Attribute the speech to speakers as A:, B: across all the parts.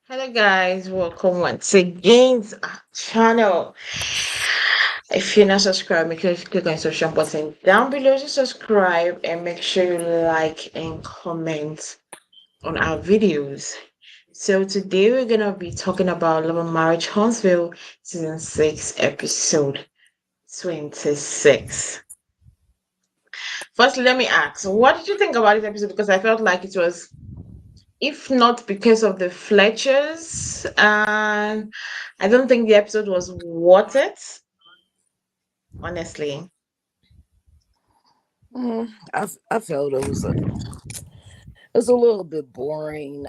A: Hello guys, welcome once again to our channel. If you're not subscribed, make sure you click on the subscribe button down below to subscribe and make sure you like and comment on our videos. So today we're gonna be talking about Love and Marriage Huntsville season 6 episode 26. First, let me ask, what did you think about this episode? Because I felt like it was, if not because of the Fletchers, and I don't think the episode was worth it, honestly.
B: I felt it was a little bit boring.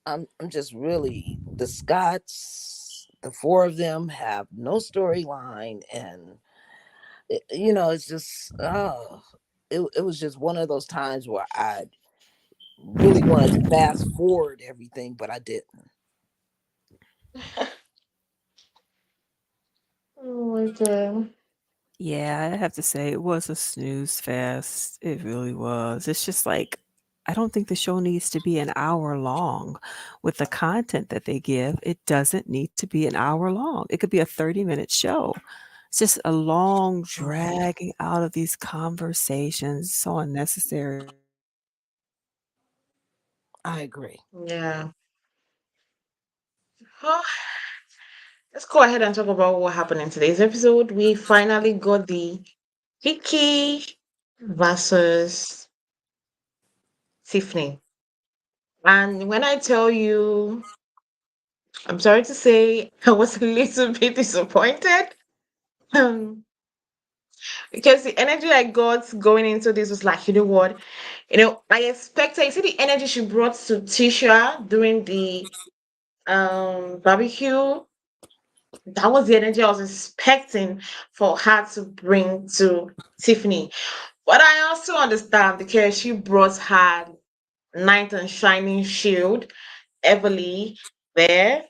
B: I'm just really the Scots. The four of them have no storyline, and it's just it was just one of those times where I really wanted to fast forward everything, but I didn't.
A: Oh my god.
C: Yeah, I have to say it was a snooze fest. It really was. It's just like I don't think the show needs to be an hour long. With the content that they give, it doesn't need to be an hour long. It could be a 30-minute show. It's just a long dragging out of these conversations, so unnecessary.
B: I agree.
A: Yeah. Huh. Let's go ahead and talk about what happened in today's episode. We finally got the KeKe versus Tiffany. And when I tell you, I'm sorry to say, I was a little bit disappointed. Um, because the energy I got going into this was like, you know what? I expected, you see the energy she brought to Tisha during the barbecue. That was the energy I was expecting for her to bring to Tiffany. But I also understand because she brought her knight and shining shield heavily there.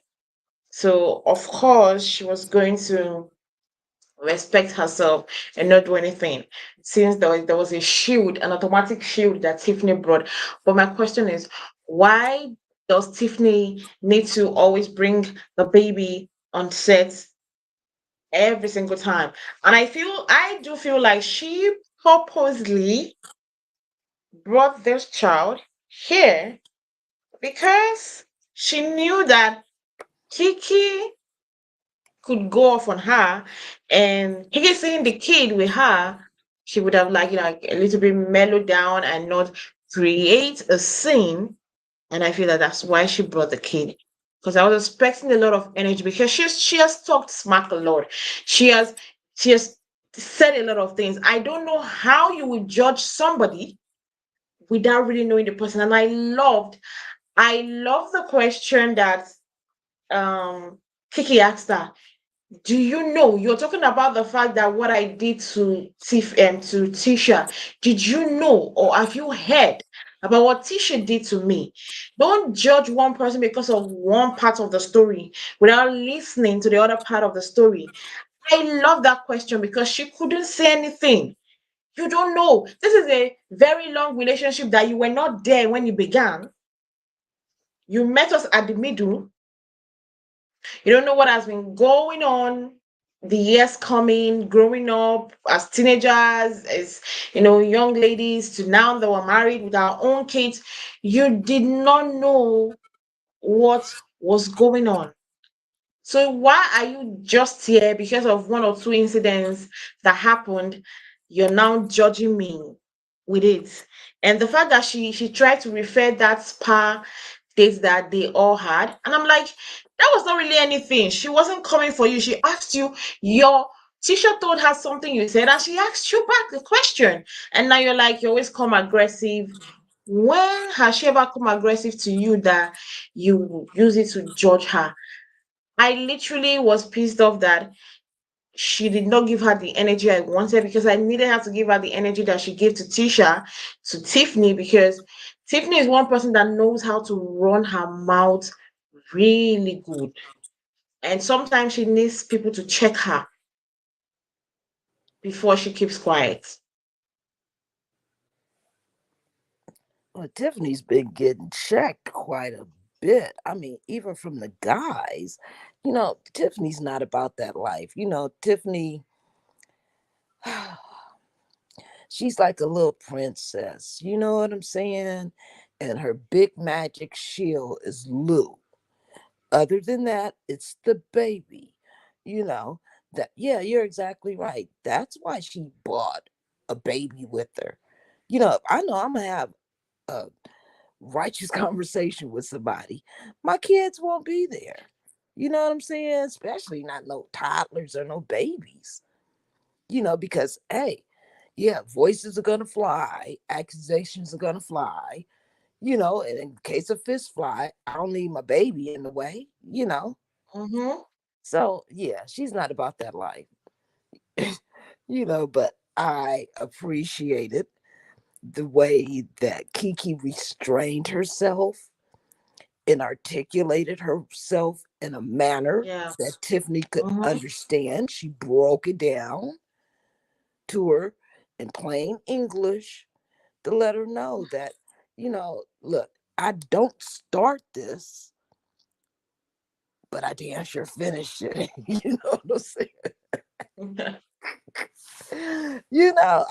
A: So of course she was going to respect herself and not do anything, since there was a shield, an automatic shield that Tiffany brought. But my question is, why does Tiffany need to always bring the baby on set every single time? And I do feel like she purposely brought this child here because she knew that Kiki could go off on her, and Kiki seeing the kid with her, she would have like a little bit mellowed down and not create a scene. And I feel that that's why she brought the kid, because I was expecting a lot of energy, because she has talked smack a lot. She has said a lot of things. I don't know how you would judge somebody without really knowing the person. And I love the question that um Kiki asked her. Do you know, you're talking about the fact that what I did to to Tisha? Did you know, or have you heard about what Tisha did to me? Don't judge one person because of one part of the story without listening to the other part of the story. I love that question because she couldn't say anything. You don't know. This is a very long relationship that you were not there when you began. You met us at the middle. You don't know what has been going on the years coming, growing up as teenagers, as young ladies, to now that we're married with our own kids. You did not know what was going on. So why are you just here because of one or two incidents that happened? You're now judging me with it. And the fact that she tried to refer that spa dates that they all had, and I'm like, that was not really anything. She wasn't coming for you. She asked you your Tisha told her something you said, and she asked you back the question. And now you're like, you always come aggressive. When has she ever come aggressive to you that you use it to judge her? I literally was pissed off that she did not give her the energy I wanted, because I needed her to give her the energy that she gave to Tisha, to Tiffany, because Tiffany is one person that knows how to run her mouth really good. And sometimes she needs people to check her before she keeps quiet.
B: Well, Tiffany's been getting checked quite a bit. I mean, even from the guys, Tiffany's not about that life. Tiffany, she's like a little princess. You know what I'm saying? And her big magic shield is Lou. Other than that, it's the baby. You know, yeah, you're exactly right. That's why she bought a baby with her. I know I'm gonna have a righteous conversation with somebody. My kids won't be there. You know what I'm saying? Especially not no toddlers or no babies. Because hey, yeah, voices are gonna fly, accusations are gonna fly, and in case of fist fly, I don't need my baby in the way.
A: Mm-hmm.
B: So yeah, she's not about that life. But I appreciated the way that KeKe restrained herself and articulated herself in a manner
A: Yeah.
B: that Tiffany could
A: Mm-hmm.
B: understand. She broke it down to her in plain English to let her know that, look, I don't start this, but I damn sure finish it. You know what I'm saying?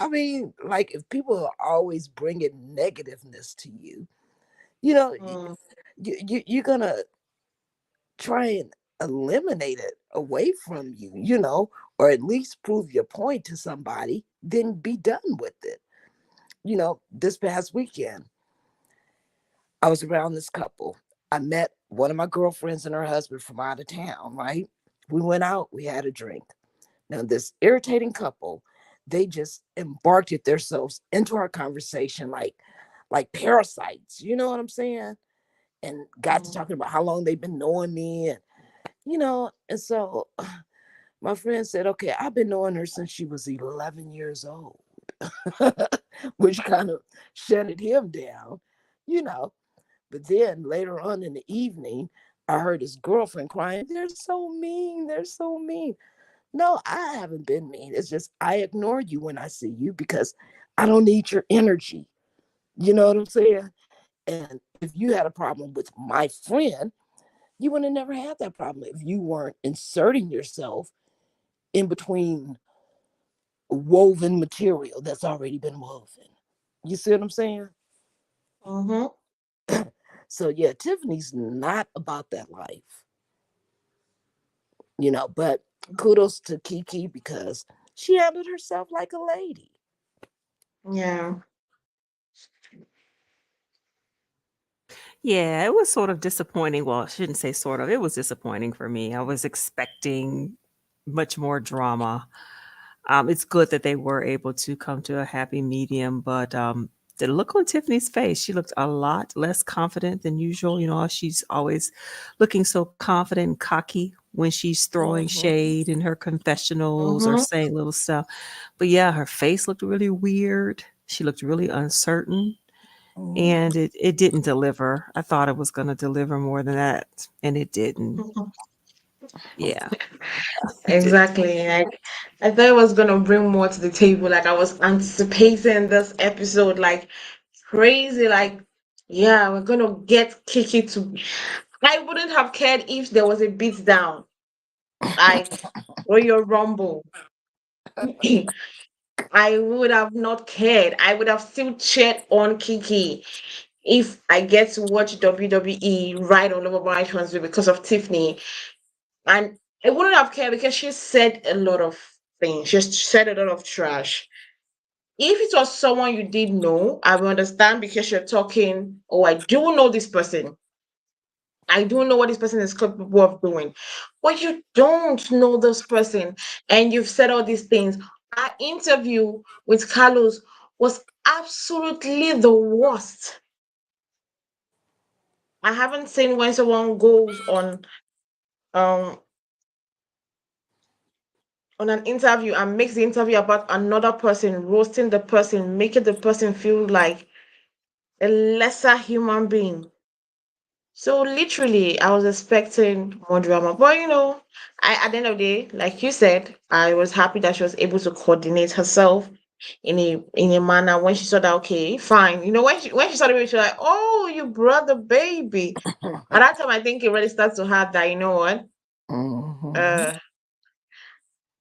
B: I mean, like if people are always bringing negativeness to you, you know,
A: Mm.
B: you're gonna try and eliminate it away from you, or at least prove your point to somebody, then be done with it. This past weekend, I was around this couple. I met one of my girlfriends and her husband from out of town, right? We went out, we had a drink. Now, this irritating couple, they just embarked themselves into our conversation like parasites, you know what I'm saying? And got to
A: Mm.
B: talking about how long they've been knowing me and so my friend said, okay, I've been knowing her since she was 11 years old, which kind of shutted him down, you know. But then later on in the evening, I heard his girlfriend crying, they're so mean. They're so mean. No, I haven't been mean. It's just I ignore you when I see you because I don't need your energy. You know what I'm saying? And if you had a problem with my friend, you would have never had that problem if you weren't inserting yourself in between woven material that's already been woven. You see what I'm saying?
A: Mm-hmm.
B: So yeah, Tiffany's not about that life, but kudos to KeKe because she handled herself like a lady.
A: Yeah.
C: Yeah, it was sort of disappointing. Well, I shouldn't say sort of. It was disappointing for me. I was expecting much more drama. It's good that they were able to come to a happy medium, but the look on Tiffany's face, she looked a lot less confident than usual. She's always looking so confident and cocky when she's throwing
A: Mm-hmm.
C: shade in her confessionals or
A: Mm-hmm.
C: saying little stuff. But yeah, her face looked really weird. She looked really uncertain
B: Mhm.
C: and it didn't deliver. I thought it was going to deliver more than that, and it didn't. Yeah, it didn't.
A: Exactly. Like I thought it was gonna bring more to the table. Like I was anticipating this episode like crazy. Like, yeah, we're gonna get KeKe to. I wouldn't have cared if there was a beat down, like Royal Rumble. I would have not cared. I would have still cheered on KeKe if I get to watch WWE right all over my Huntsville because of Tiffany. And I wouldn't have cared because she said a lot of things. She said a lot of trash. If it was someone you did know, I would understand because you're talking, oh, I do know this person. I do know what this person is capable of doing. But you don't know this person and you've said all these things. Our interview with Carlos was absolutely the worst. I haven't seen when someone goes um on an interview and makes the interview about another person, roasting the person, making the person feel like a lesser human being. So literally, I was expecting more drama, but at the end of the day, like you said, I was happy that she was able to coordinate herself. in a manner when she saw that, okay, fine. When she saw the baby, she was like, oh, you brought the baby. At that time, I think it really starts to hurt that, you know what?
B: Mm-hmm.
A: Uh,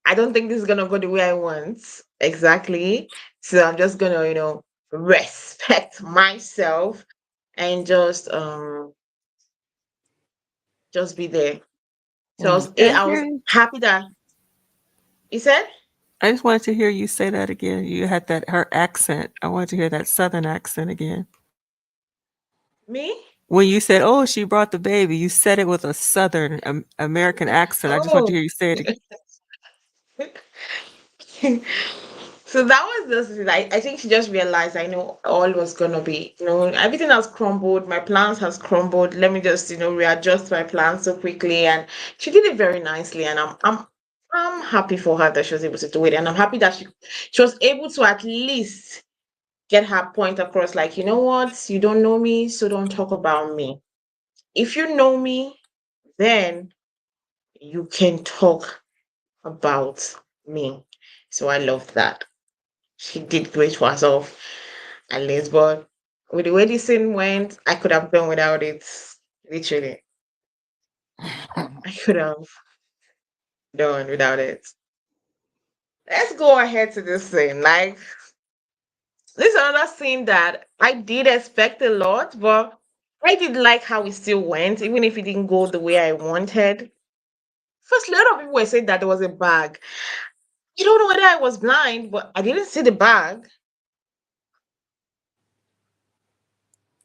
A: I don't think this is gonna go the way I want exactly. So I'm just gonna, respect myself and just be there. So
C: Can I
A: I
C: hear
A: was
C: you?
A: happy that you said
C: I just wanted to hear you say that again. You had that her accent. I wanted to hear that southern accent again.
A: me.
C: When you said, "Oh, she brought the baby," you said it with a southern American accent. I just want to
A: Oh.
C: hear you say it again.
A: So that was just I think she just realized I know all was gonna be, everything has crumbled, my plans has crumbled. Let me just, readjust my plans so quickly. And she did it very nicely. And I'm happy for her that she was able to do it. And I'm happy that she was able to at least get her point across, like, you know what, you don't know me, so don't talk about me. If you know me, then you can talk about me. So I love that. She did great for herself at least, but with the way this scene went, I could have done without it. Literally, I could have done without it. Let's go ahead to this scene. Like, this is another scene that I did expect a lot, but I did like how it still went, even if it didn't go the way I wanted. First, a lot of people were saying that there was a bag. You don't know whether I was blind, but I didn't see the bag.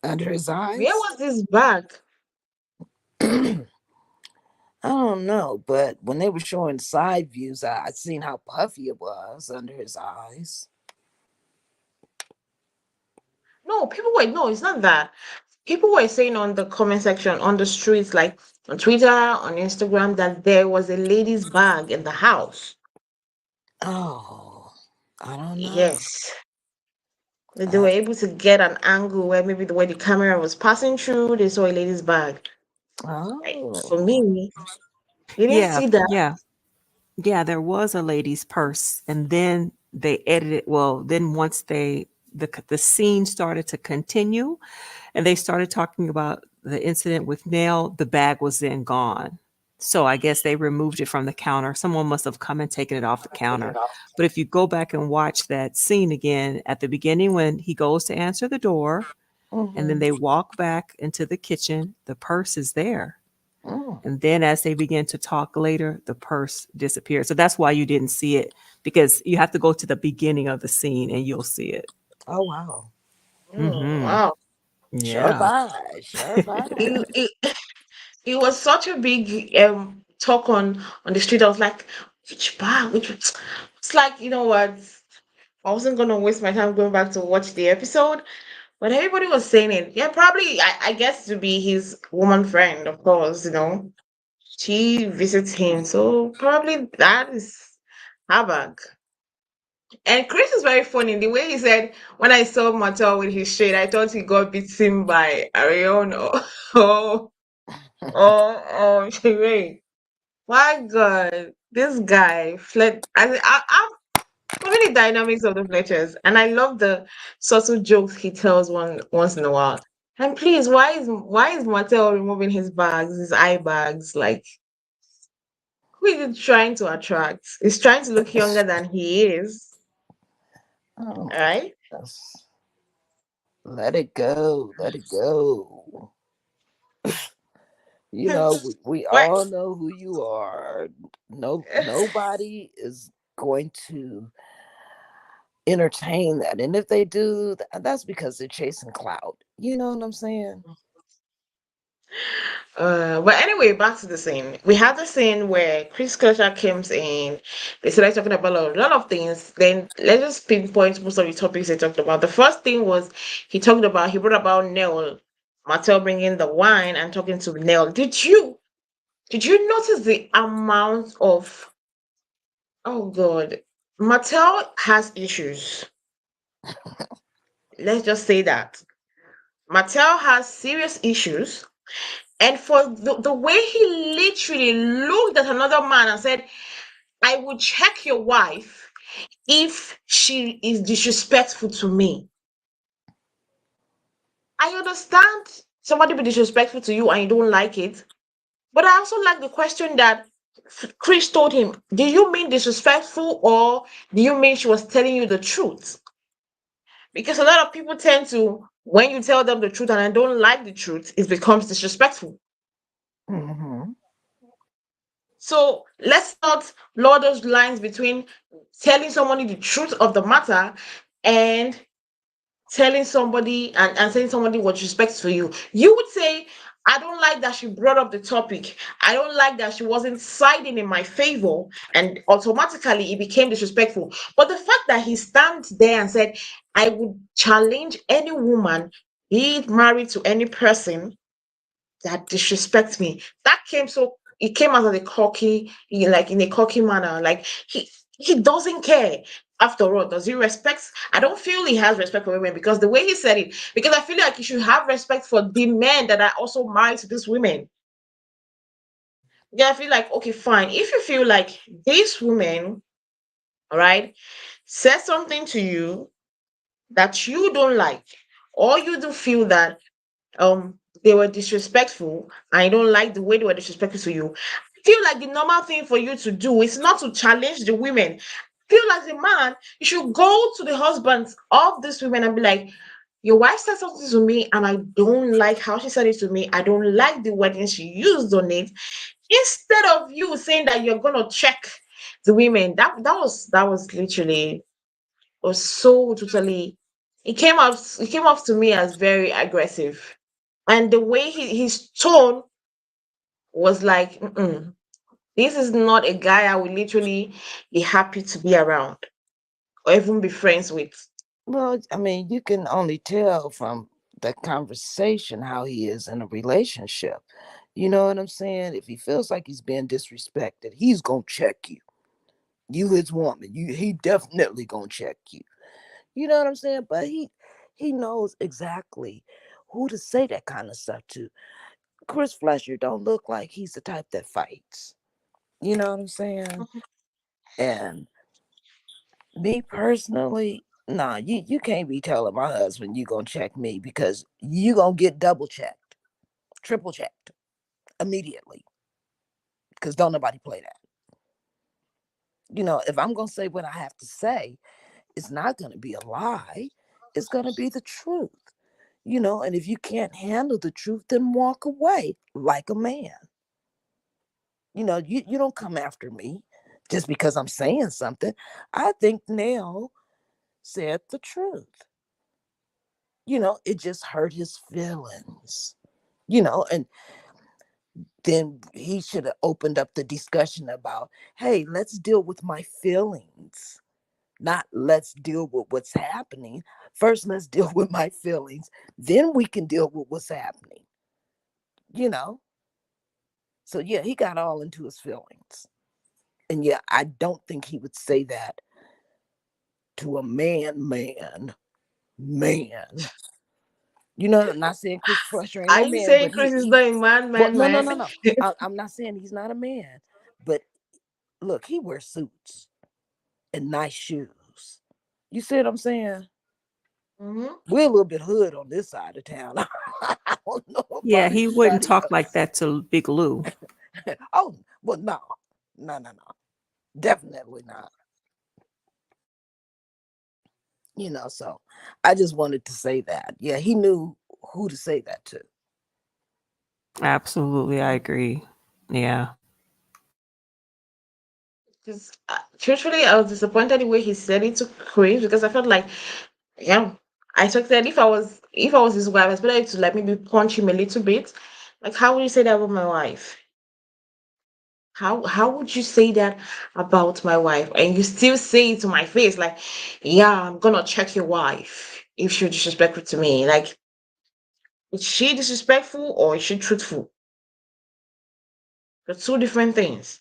B: Under his
A: Where
B: eyes?
A: was this bag?
B: I don't know, but when they were showing side views, I seen how puffy it was under his eyes.
A: No, no, it's not that. People were saying on the comment section, on the streets, like on Twitter, on Instagram, that there was a lady's bag in the house.
B: Oh, I don't know.
A: Yes. That they were
B: I,
A: able to get an angle where maybe the way the camera was passing through, they saw a lady's bag. Like, for
B: oh.
A: me, they didn't
C: Yeah,
A: see that.
C: yeah, yeah. There was a lady's purse, and then they edited. Well, then once the scene started to continue, and they started talking about the incident with Nell, the bag was then gone. So I guess they removed it from the counter. Someone must have come and taken it off the counter. But if you go back and watch that scene again at the beginning when he goes to answer the door and then
B: Mm-hmm.
C: they walk back into the kitchen, the purse is there.
B: Mm.
C: And then as they begin to talk later, the purse disappears. So that's why you didn't see it, because you have to go to the beginning of the scene and you'll see it.
B: Oh, wow.
C: Mm-hmm.
A: Wow.
B: Sharp
C: Yeah.
B: eyes. Sharp
A: It,
B: eyes.
A: it, it was such a big talk on the street. I was like, which bar? Which it's like, you know what? I wasn't gonna waste my time going back to watch the episode. But everybody was saying it. Yeah, probably, I guess to be his woman friend, of course, She visits him. So probably that is her bag. And Chris is very funny. The way he said, when I saw Martell with his shade, I thought he got beaten by Arion or, or, Sheree. My God, this guy, I'm loving the dynamics of the Fletchers, and I love the subtle jokes he tells once in a while. And please, why is Mattel removing his bags, his eye bags? Like, who is he trying to attract? He's trying to look younger than he is.
B: Oh
A: All
B: my
A: right.
B: goodness. Let it go. Let it go. We
A: What?
B: all know who you are. No, nobody is going to entertain that. And if they do, that's because they're chasing clout. You know what I'm saying?
A: But anyway, back to the scene. We had the scene where Chris Kircher comes in. They started talking about a lot of things. Then let's just pinpoint most of the topics they talked about. The first thing was he brought about Neil, Martell bringing the wine and talking to Neil. Did you notice the amount of, oh God, Martell has issues. Let's just say that. Martell has serious issues. And for the way he literally looked at another man and said, I will check your wife if she is disrespectful to me. I understand somebody be disrespectful to you and you don't like it, but I also like the question that Chris told him. Do you mean disrespectful or do you mean she was telling you the truth? Because a lot of people tend to, when you tell them the truth and I don't like the truth, it becomes disrespectful.
B: Mm-hmm.
A: So let's not blur those lines between telling somebody the truth of the matter and telling somebody and saying somebody was respectful to you. You would say, I don't like that she brought up the topic. I don't like that she wasn't siding in my favor, and automatically it became disrespectful. But the fact that he stands there and said, I would challenge any woman, be it married to any person, that disrespects me. That came so it came out of a cocky, like in a cocky manner. Like he doesn't care. After all, does he respect? I don't feel he has respect for women because the way he said it. Because I feel like he should have respect for the men that are also married to these women. Yeah, I feel like okay, fine. If you feel like this woman, all right, said something to you that you don't like, or you do feel that they were disrespectful and I don't like the way they were disrespectful to you. I feel like the normal thing for you to do is not to challenge the women. I feel like the man, you should go to the husbands of these women and be like, your wife said something to me and I don't like how she said it to me. I don't like the wording she used on it. Instead of you saying that you're gonna check the women, that was literally was so totally it came off to me as very aggressive, and the way his tone was like, mm-mm, this is not a guy I would literally be happy to be around or even be friends with.
B: Well, I mean, you can only tell from the conversation how he is in a relationship. You know what I'm saying? If he feels like he's being disrespected, he's gonna check you. You his woman. He definitely gonna check you. You know what I'm saying? But he knows exactly who to say that kind of stuff to. Chris Fletcher don't look like he's the type that fights. You know what I'm saying? And me personally, nah, you can't be telling my husband you gonna check me because you gonna get double checked, triple checked immediately. Because don't nobody play that. If I'm gonna say what I have to say, it's not gonna be a lie. It's gonna be the truth. And if you can't handle the truth, then walk away like a man. You don't come after me just because I'm saying something. I think Nell said the truth. It just hurt his feelings. And then he should have opened up the discussion about, hey, let's deal with my feelings, not let's deal with what's happening. First, let's deal with my feelings. Then we can deal with what's happening, you know? So, yeah, he got all into his feelings. And yeah, I don't think he would say that to a man. I'm not saying Chris Fletcher ain't
A: Are
B: no
A: you
B: man,
A: saying
B: but
A: Chris is not a man,
B: well,
A: man,
B: no, no,
A: man?
B: no, no. I'm not saying he's not a man, but look, he wears suits and nice shoes. You see what I'm saying?
A: Hmm.
B: We're a little bit hood on this side of town. I don't know
C: Yeah,
B: about
C: he wouldn't
B: anybody
C: talk like
B: else.
C: that to Big Lou.
B: Oh, well, no, no, no, no, definitely not. So I just wanted to say that. Yeah, he knew who to say that to.
C: Absolutely, I agree. Yeah.
A: Because truthfully, I was disappointed the way he said it to Chris because I felt like, yeah, I expected if I was his wife, I expected to like maybe punch him a little bit. Like, how would you say that about my wife? How would you say that about my wife? And you still say it to my face, like, yeah, I'm gonna check your wife if she's disrespectful to me. Like, is she disrespectful or is she truthful? They're two different things.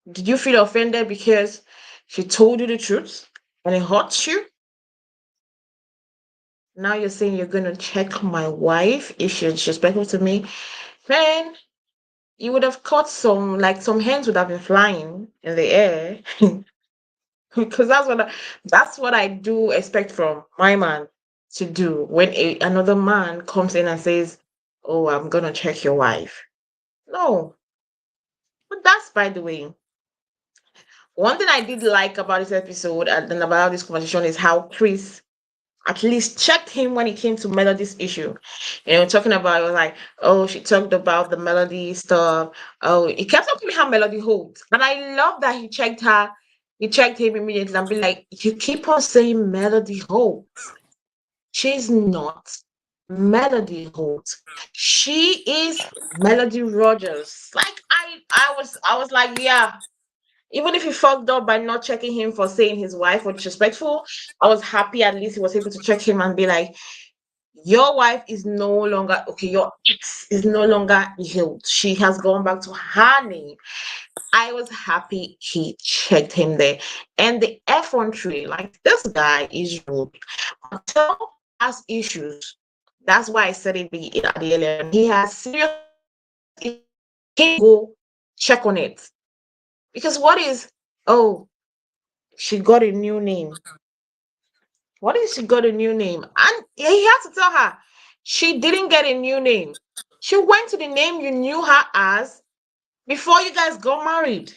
A: Did you feel offended because she told you the truth and it hurts you? Now you're saying you're gonna check my wife if she's disrespectful to me. Man, you would have caught some, like some hens would have been flying in the air. because that's what I do expect from my man to do when another man comes in and says, "Oh, I'm gonna check your wife." No, but that's by the way. One thing I did like about this episode and about this conversation is how Chris at least checked him when it came to Melody's issue. Talking about it was like, oh, she talked about the Melody stuff. Oh, he kept talking how Melody holds. And I love that he checked him immediately and be like, you keep on saying Melody holds. She's not Melody holds. She is Melody Rogers. Like I was like, yeah, even if he fucked up by not checking him for saying his wife or disrespectful, I was happy at least he was able to check him and be like, your wife is no longer okay, your ex is no longer healed. She has gone back to her name. I was happy he checked him there. And the effrontery, like this guy is rude. Martell has issues. That's why I said it at the earlier. He has serious issues. He go check on it. Because what is, oh, she got a new name. What if she got a new name? And he had to tell her she didn't get a new name. She went to the name you knew her as before you guys got married.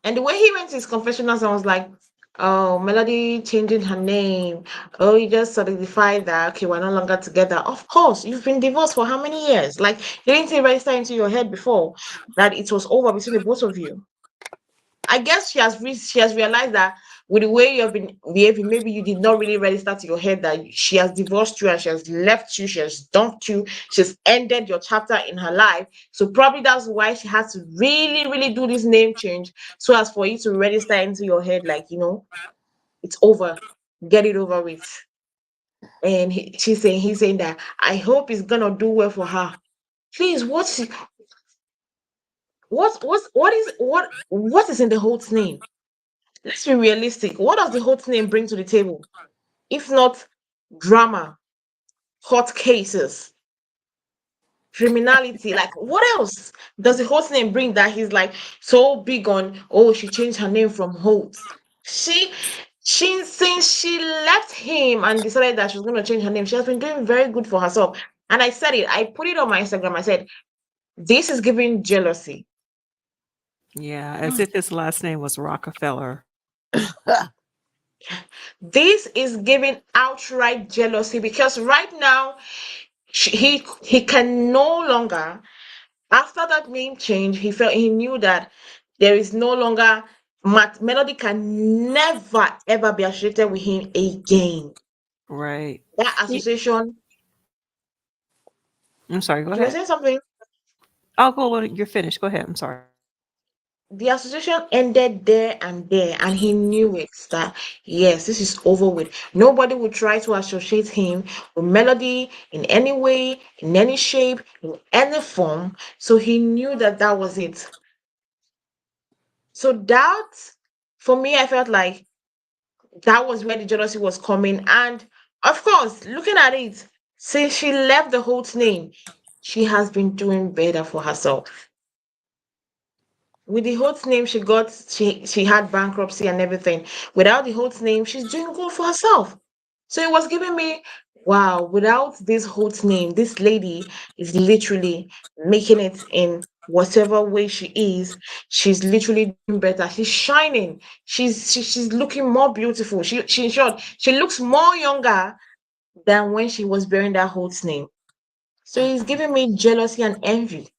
A: And the way he went to his confessionals, I was like, oh, Melody changing her name. Oh, you just solidified that, okay, we're no longer together. Of course, you've been divorced for how many years? Like, didn't it register into your head before that it was over between the both of you? I guess she has realized that with the way you have been behaving, maybe you did not really register to your head that she has divorced you and she has left you, she has dumped you, she's ended your chapter in her life. So probably that's why she has to really, really do this name change so as for you to register into your head, like it's over, get it over with. And he's saying that I hope it's gonna do well for her. Please, what is in the whole name? Let's be realistic. What does the hot name bring to the table? If not drama, court cases, criminality, like what else does the hot name bring that he's like so big on? Oh, she changed her name from Holt. She since she left him and decided that she was going to change her name, she has been doing very good for herself. And I said it, I put it on my Instagram. I said, this is giving jealousy.
C: Yeah, as if his last name was Rockefeller.
A: This is giving outright jealousy because right now he can no longer, after that name change, he knew that there is no longer Melody can never ever be associated with him again.
C: Right.
A: That association,
C: I'm sorry, go
A: you were
C: ahead.
A: saying something.
C: Oh, go on, you're finished. Go ahead. I'm sorry.
A: The association ended there, and he knew it that yes, this is over with. Nobody would try to associate him with Melody in any way, in any shape, in any form. So he knew that that was it. So that, for me, I felt like that was where the jealousy was coming. And of course, looking at it, since she left the Holt name, she has been doing better for herself. With the Holt name, she had bankruptcy and everything. Without the Holt name, she's doing good for herself. So it was giving me, wow, without this Holt name, this lady is literally making it in whatever way she is. She's literally doing better. She's shining. She's looking more beautiful. She in short, she looks more younger than when she was bearing that Holt name. So it's giving me jealousy and envy.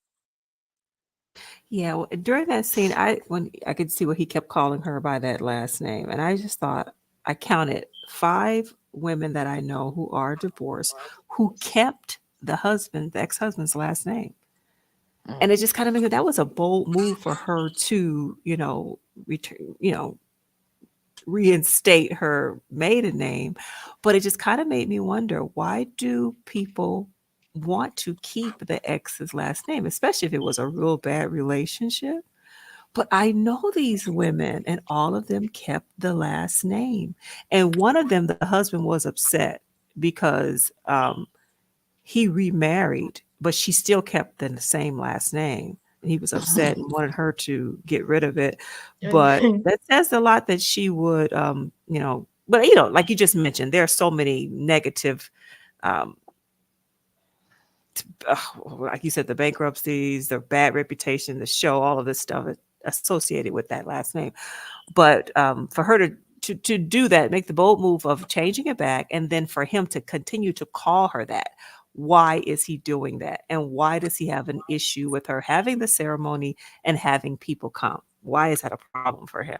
C: Yeah, during that scene, when I could see what he kept calling her by that last name, and I just thought I counted 5 women that I know who are divorced who kept the ex-husband's last name, and it just kind of made that was a bold move for her to, return, reinstate her maiden name, but it just kind of made me wonder, why do people want to keep the ex's last name, especially if it was a real bad relationship? But I know these women, and all of them kept the last name. And one of them, the husband was upset because he remarried, but she still kept the same last name. He was upset and wanted her to get rid of it. But that says a lot that she would, but like you just mentioned, there are so many negative, um, like you said, the bankruptcies, the bad reputation, the show, all of this stuff associated with that last name. But for her to do that, make the bold move of changing it back, and then for him to continue to call her that. Why is he doing that? And why does he have an issue with her having the ceremony and having people come? Why is that a problem for him?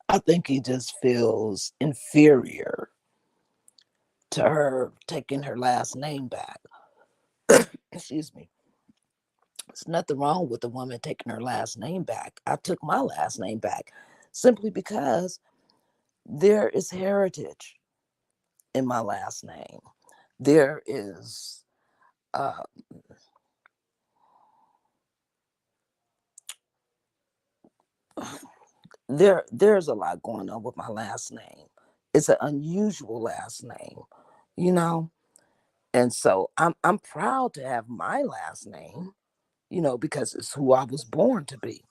B: I think he just feels inferior to her taking her last name back. Excuse me. There's nothing wrong with a woman taking her last name back. I took my last name back simply because there is heritage in my last name. There is uh, there's a lot going on with my last name. It's an unusual last name, you know. And so I'm proud to have my last name, because it's who I was born to be.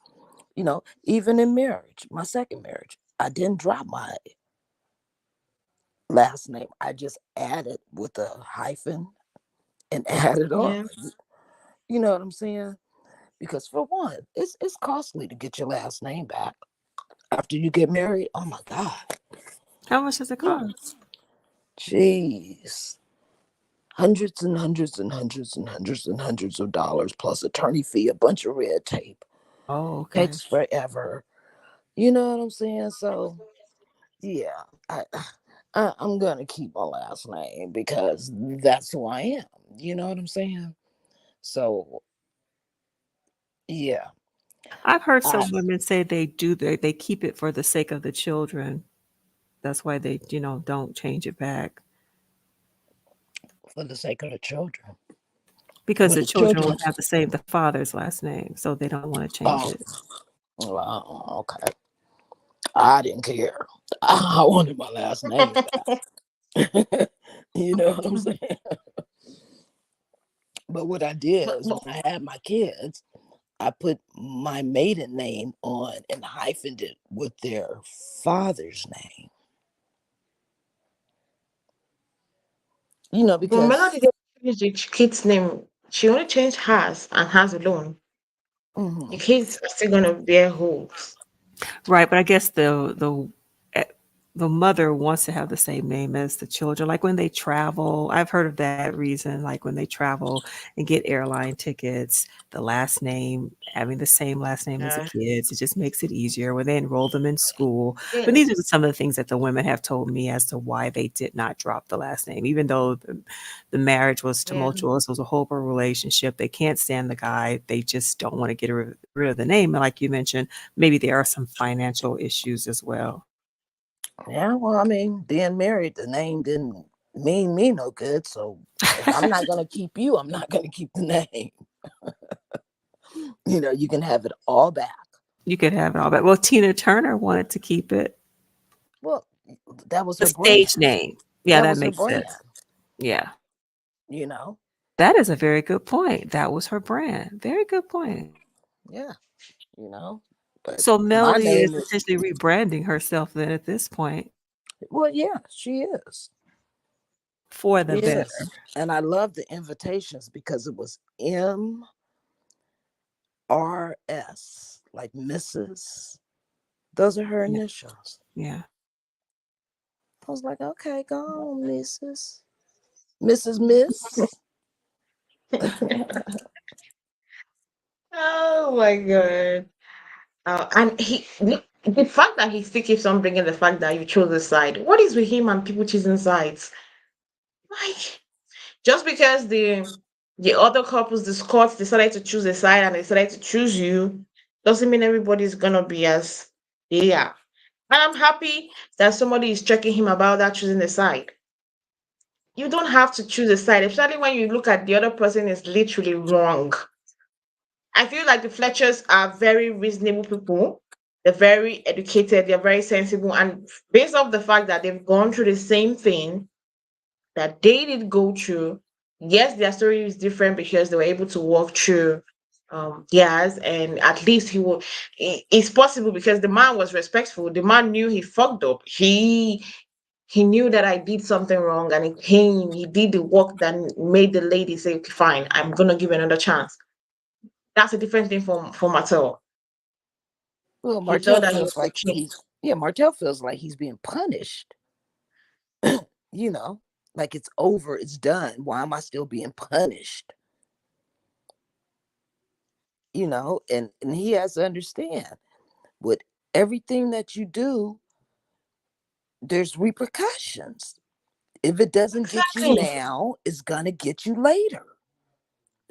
B: Even in marriage, my second marriage, I didn't drop my last name. I just added with a hyphen and added on.
A: Yeah.
B: You know what I'm saying? Because for one, it's costly to get your last name back after you get married. Oh my God.
C: How much does it
B: Yeah.
C: cost?
B: Jeez. Hundreds and hundreds and hundreds and hundreds and hundreds of dollars plus attorney fee, a bunch of red tape.
C: Oh, okay.
B: Takes forever. You know what I'm saying? So yeah, I'm gonna keep my last name because that's who I am. You know what I'm saying? So yeah,
C: I've heard
B: I,
C: some women say they keep it for the sake of the children. That's why they, don't change it back.
B: for the sake of the children.
C: Because
B: Well,
C: the
B: the
C: children
B: children.
C: will have the father's last name, so they don't want to change
B: Oh,
C: it.
B: well, okay. I didn't care. I wanted my last name back. You know what I'm saying? But what I did
A: but,
B: is when I had my kids, I put my maiden name on and hyphened it with their father's name.
A: but Melody
B: Because
A: didn't change the kid's name. She only changed hers and hers alone. The
B: mhm,
A: kids are still gonna bear hopes.
C: Right, but I guess eh, the mother wants to have the same name as the children. Like when they travel, I've heard of that reason. Like when they travel and get airline tickets, the last name having the same last name as the
A: Yeah.
C: kids, it just makes it easier when they enroll them in school. But
A: Yeah.
C: these are some of the things that the women have told me as to why they did not drop the last name, even though the marriage was
A: Yeah.
C: tumultuous, it was a horrible relationship. They can't stand the guy. They just don't want to get rid of the name. And like you mentioned, maybe there are some financial issues as well.
B: yeah, well, I mean, being married, the name didn't mean me no good. So if I'm not gonna keep you, I'm not gonna keep the name. You can have it all back.
C: You could have it all back. Well, Tina Turner wanted to keep it
B: Well, that was
C: the
B: her brand.
C: stage name. Yeah,
B: That
C: that
B: was her
C: makes
B: brand.
C: sense. Yeah.
B: You know.
C: That is a very good point. That was her brand. Very good point.
B: Yeah. You know. But
C: So
B: my
C: Melody is
B: name is.
C: essentially rebranding herself then at this point
B: Well, yeah, she is.
C: for the
B: She
C: better.
B: is. And I love the invitations because it was MRS, like Mrs. Those are her
C: Yeah.
B: initials.
C: Yeah.
B: I was like, okay, go on, Mrs. Miss.
A: Oh my god. And the fact that he still keeps on bringing the fact that you chose a side. What is with him and people choosing sides? Like, just because the other couples, the Scots, decided to choose a side and they decided to choose you, doesn't mean everybody's gonna be as they are. And I'm happy that somebody is checking him about that choosing a side. You don't have to choose a side, especially when you look at the other person is literally wrong. I feel like the Fletchers are very reasonable people. They're very educated, they're very sensible, and based off the fact that they've gone through the same thing that they did go through, Yes, their story is different because they were able to walk through theirs, and at least he will. It's possible because the man was respectful. The man knew he fucked up. He knew that I did something wrong, and he came. He did the work that made the lady say, "Okay, fine, I'm gonna give you another chance." That's a different thing for Martell.
B: Well,
A: He thought
B: Martell
A: that he
B: feels
A: was
B: like
A: okay.
B: Martell feels like he's being punished. You know, like it's over, it's done. Why am I still being punished? And he has to understand with everything that you do, there's repercussions. If it doesn't get you
A: Exactly.
B: now, it's gonna get you later.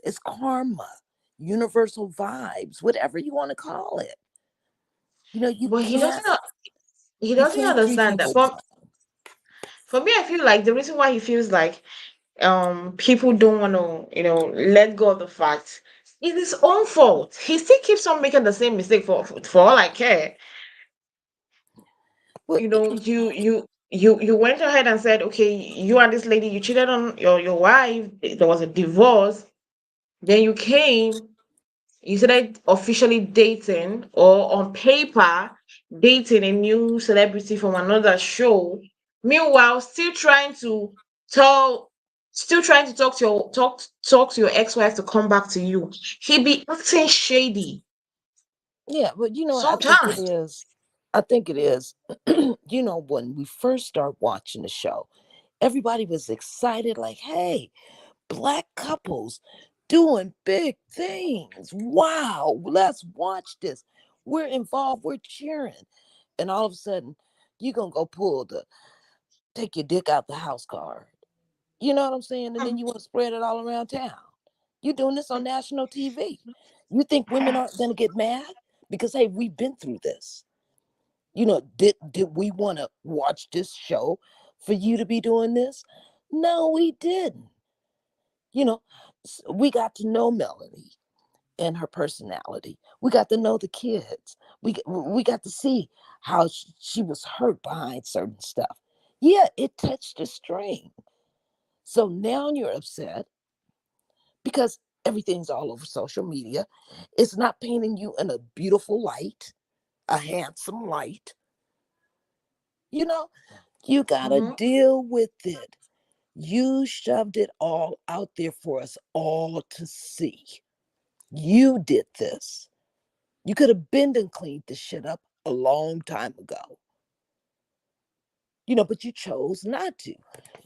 B: It's karma, universal vibes, whatever you want to call it. You
A: But
B: can't
A: he
B: you
A: doesn't
B: can't treat
A: understand that.
B: people
A: For me, I feel like the reason why he feels like people don't want to, let go of the fact it's his own fault. He still keeps on making the same mistake for all I care.
B: well,
A: You went ahead and said, okay, you and this lady, you cheated on your wife, there was a divorce, then you came, you started officially dating, or on paper dating a new celebrity from another show, meanwhile tell still trying to talk to your ex-wife to come back to you. He be acting shady
B: yeah, but I think it
A: sometimes.
B: is. I think it is. When we first start watching the show, everybody was excited, like, hey, black couples doing big things. Wow, let's watch this. We're involved, we're cheering. And all of a sudden, you're going to go pull the take your dick out the house card. You know what I'm saying? And then you want to spread it all around town. You're doing this on national TV. You think women aren't going to get mad? Because, hey, we've been through this. Did we want to watch this show for you to be doing this? No, we didn't. You know, we got to know Melanie and her personality. We got to know the kids. We got to see how she was hurt behind certain stuff. Yeah, it touched a string. So now you're upset because everything's all over social media. It's not painting you in a beautiful light, a handsome light. You know, you got to
A: Mhm.
B: deal with it. You shoved it all out there for us all to see. You did this. You could have been and cleaned this shit up a long time ago. But you chose not to.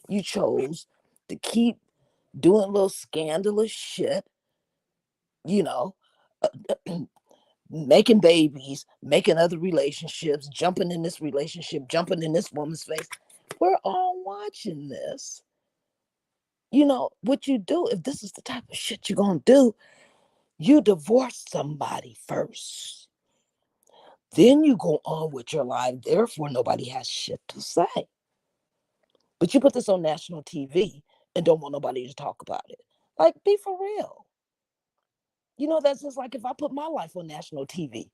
B: You chose to keep doing little scandalous shit, you know, making babies, making other relationships, jumping in this relationship, jumping in this woman's face. We're all watching this. What you do, if this is the type of shit you're going to do, you divorce somebody first. Then you go on with your life. Therefore, nobody has shit to say. But you put this on national TV and don't want nobody to talk about it. Like, be for real. That's just like if I put my life on national TV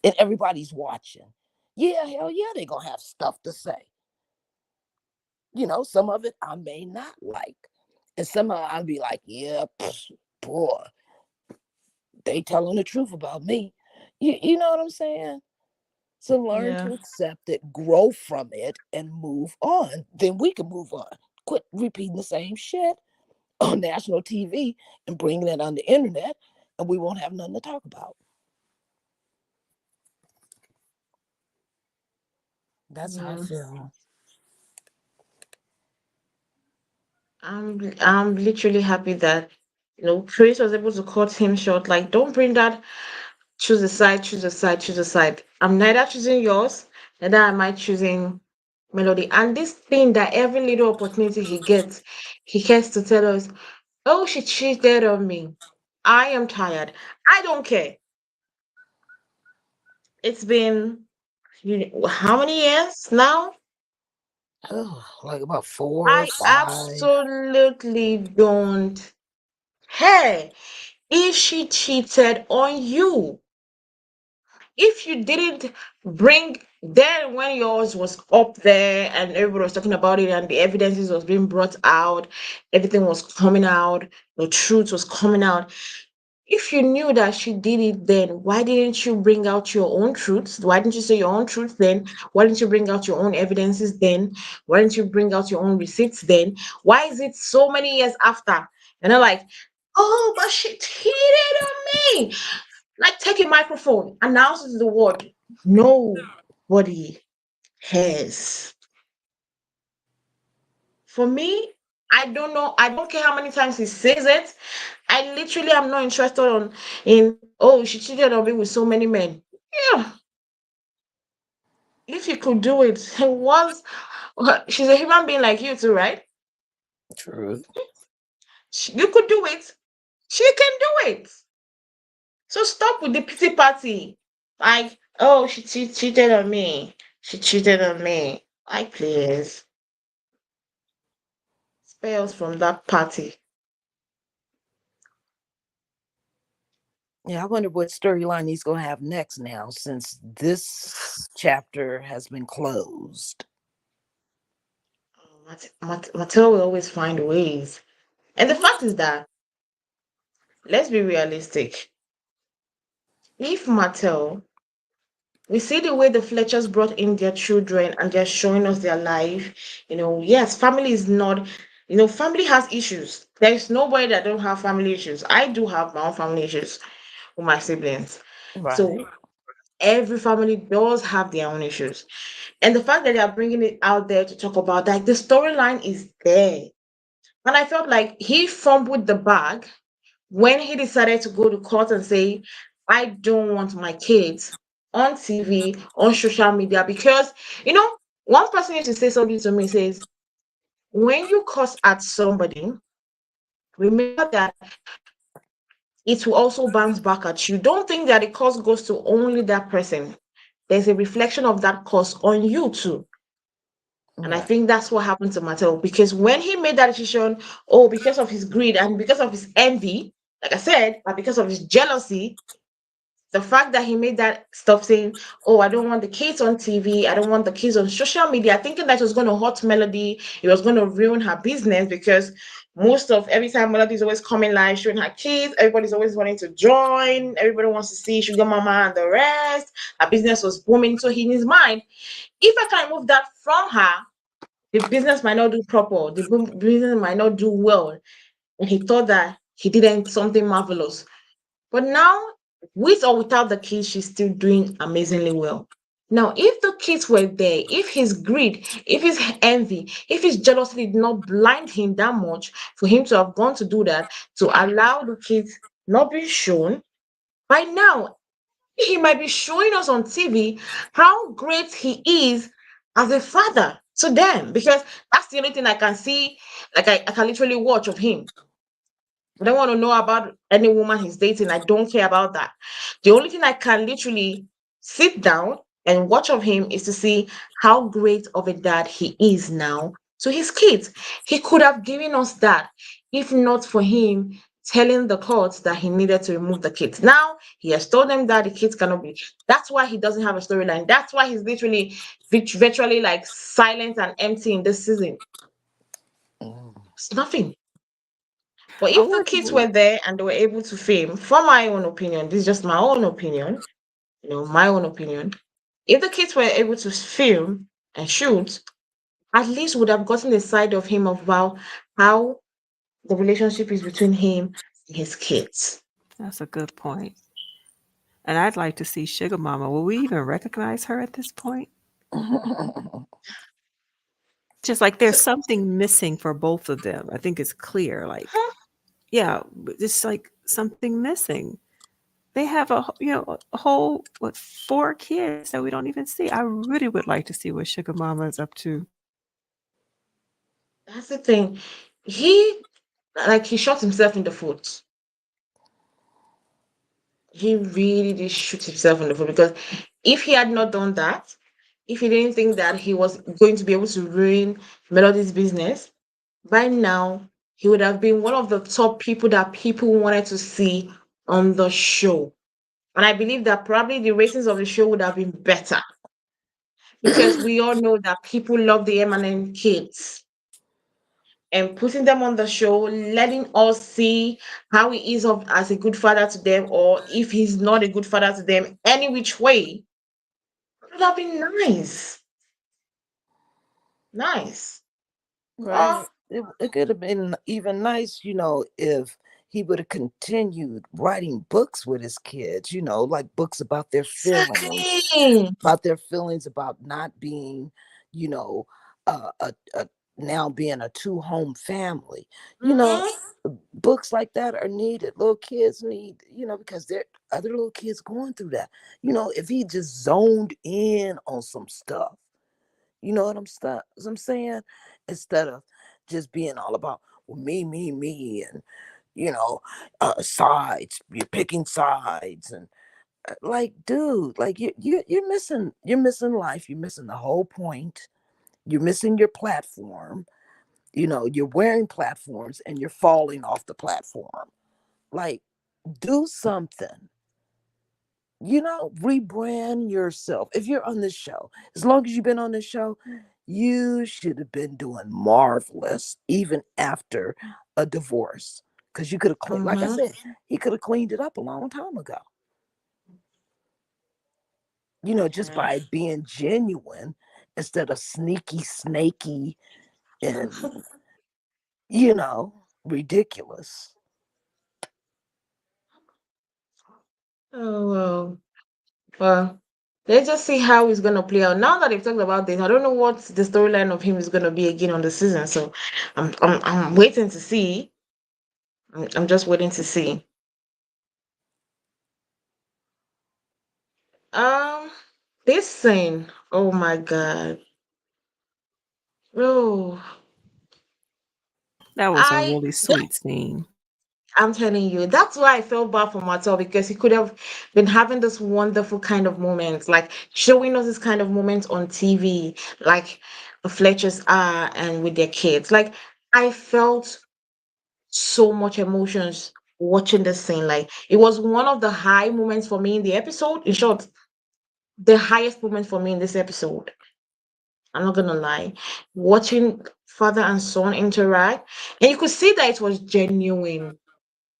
B: and everybody's watching. Yeah, hell yeah, they're going to have stuff to say. Some of it I may not like. And some of it I'll be like, yeah, boy, they telling the truth about me. You know what I'm saying? So learn
C: Yeah.
B: to accept it, grow from it, and move on. Then we can move on. Quit repeating the same shit on national TV and bringing it on the internet, and we won't have nothing to talk about. That's how I
A: Yeah.
B: feel.
A: I'm literally happy that Chris was able to cut him short. Like, don't bring that. Choose a side. Choose a side. Choose a side. I'm neither choosing yours, neither am I choosing Melody. And this thing that every little opportunity he gets, he gets to tell us, "Oh, she cheated on me. I am tired. I don't care." It's been how many years now?
B: Oh, like about 4 or
A: I
B: 5.
A: absolutely don't care if she cheated on you. If you didn't bring Then when yours was up there and everybody was talking about it and the evidences was being brought out, everything was coming out, the truth was coming out. If you knew that she did it then, why didn't you bring out your own truths? Why didn't you say your own truth then? Why didn't you bring out your own evidences then? Why didn't you bring out your own receipts then? Why is it so many years after? And they're like, oh, but she cheated on me. Like, take a microphone, announce it to the world. Nobody cares. For me, I don't know. I don't care how many times he says it. I literally am not interested in, oh, she cheated on me with so many men. Yeah, if you could do it, it was. She's a human being like you too, right?
B: True.
A: You could do it. She can do it. So stop with the pity party. Like, oh, she cheated on me. She cheated on me. Like, please, spare us from that party.
B: Yeah, I wonder what storyline he's going to have next now since this chapter has been closed.
A: Mattel will always find ways. And the fact is that, let's be realistic. If Mattel, we see the way the Fletchers brought in their children and they're showing us their life. Yes, family is not, family has issues. There's nobody that don't have family issues. I do have my own family issues with my siblings.
B: Right.
A: So every family does have their own issues. And the fact that they are bringing it out there to talk about, like, the storyline is there. And I felt like he fumbled the bag when he decided to go to court and say, I don't want my kids on TV, on social media, because, one person used to say something to me, says, when you curse at somebody, remember that it will also bounce back at you. Don't think that the curse goes to only that person. There's a reflection of that curse on you too. And I
B: Right.
A: think that's what happened to Mattel, because when he made that decision, oh, because of his greed and because of his envy, like I said, and because of his jealousy, the fact that he made that stuff saying, oh, I don't want the kids on TV, I don't want the kids on social media, thinking that was going to hurt Melody, it was going to ruin her business, because most of every time Melody is always coming live showing her kids, everybody's always wanting to join, everybody wants to see Sugar Mama and the rest. Her business was booming. So in his mind, if I can remove that from her, the business might not do proper, the business might not do well. And he thought that he did something marvelous. But now, with or without the kids, she's still doing amazingly well. Now, if the kids were there, if his greed, if his envy, if his jealousy did not blind him that much for him to have gone to do that, to allow the kids not be shown, by now, he might be showing us on TV how great he is as a father to them, because that's the only thing I can see, like I can literally watch of him. I don't want to know about any woman he's dating. I don't care about that. The only thing I can literally sit down and watch of him is to see how great of a dad he is now to his kids. He could have given us that if not for him telling the courts that he needed to remove the kids. Now he has told them that the kids cannot be. That's why he doesn't have a storyline. That's why he's literally virtually like silent and empty in this season.
B: Mm.
A: It's nothing. But
C: I
A: if the
C: would.
A: kids were there and they were able to film, from my own opinion, this is just my own opinion, my own opinion. If the kids were able to film and shoot, at least would have gotten a side of him about how the relationship is between him and his kids.
C: That's a good point. And I'd like to see Sugar Mama. Will we even recognize her at this point? Just like there's
A: So,
C: something missing for both of them. I think it's clear. Like,
A: huh?
C: yeah, it's like something missing. They have a whole what 4 kids that we don't even see. I really would like to see what Sugar Mama is up to.
A: That's the thing. He shot himself in the foot. He really did shoot himself in the foot, because if he had not done that, if he didn't think that he was going to be able to ruin Melody's business, by now he would have been one of the top people that people wanted to see on the show. And I believe that probably the ratings of the show would have been better. because we all know that people love the Eminem kids, and putting them on the show, letting us see how he is of as a good father to them, or if he's not a good father to them, any which way, would have been nice. Nice.
B: Right.
A: Oh,
B: It could have been even nice, if he would have continued writing books with his kids, like books
A: exactly.
B: about their feelings about not being, you know, a now being a two home family. You know,
A: Mm-hmm.
B: books like that are needed. Little kids need, because there are other little kids going through that. If he just zoned in on some stuff, I'm saying? Instead of just being all about, well, me, and sides. You're picking sides, and like, dude, like you're missing life. You're missing the whole point. You're missing your platform. You're wearing platforms and you're falling off the platform. Like, do something. Rebrand yourself. If you're on this show, as long as you've been on this show, you should have been doing marvelous even after a divorce. Because you could have cleaned, like I
A: Mm-hmm.
B: said, he could have cleaned it up a long time ago. Just
A: Yeah.
B: by being genuine instead of sneaky, snaky, and, ridiculous.
A: Oh well. Well, let's just see how it's gonna play out. Now that they've talked about this, I don't know what the storyline of him is gonna be again on the season. So I'm waiting to see. I'm just waiting to see. Um, this scene. Oh my god. Oh,
C: That was a
A: I
C: really sweet scene.
A: I'm telling you, that's why I felt bad for Martell, because he could have been having this wonderful kind of moments, like showing us this kind of moments on TV, like the Fletchers are and with their kids. Like, I felt so much emotions watching this scene. Like, it was one of the high moments for me in the episode. In short, the highest moment for me in this episode. I'm not gonna lie. Watching father and son interact, and you could see that it was genuine.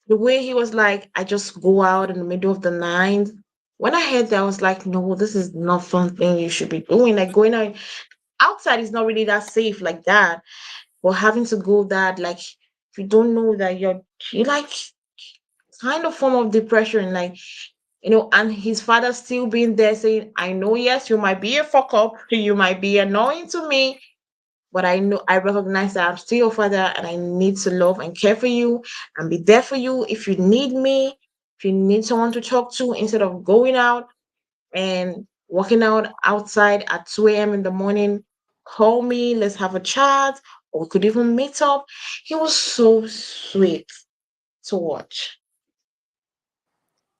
A: The way he was like, I just go out in the middle of the night. When I heard that, I was like, no, this is not something you should be doing. Like, going out outside is not really that safe like that. But having to go that, like, if you don't know that you like kind of form of depression, like, and his father still being there saying, I know, yes, you might be a fuck up, you might be annoying to me, but I know I recognize that I'm still your father and I need to love and care for you and be there for you if you need me, if you need someone to talk to, instead of going out and walking out outside at 2 a.m. in the morning. Call me, let's have a chat, or we could even meet up. He was so sweet to watch.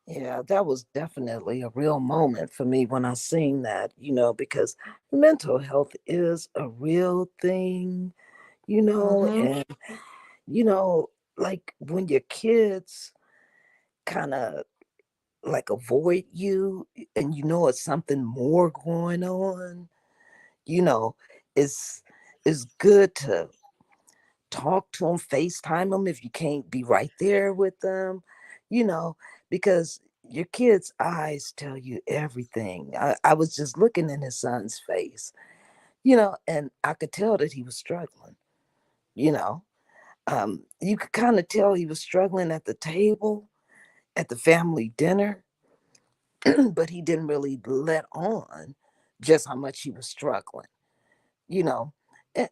B: Yeah, that was definitely a real moment for me when I seen that, because mental health is a real thing,
A: Mm-hmm.
B: and, you know, like when your kids kind of like avoid you and it's something more going on, you know, it's it's good to talk to them, FaceTime them if you can't be right there with them, you know, because your kid's eyes tell you everything. I was just looking in his son's face, and I could tell that he was struggling, you know. You could kind of tell he was struggling at the table, at the family dinner, but he didn't really let on just how much he was struggling, you know.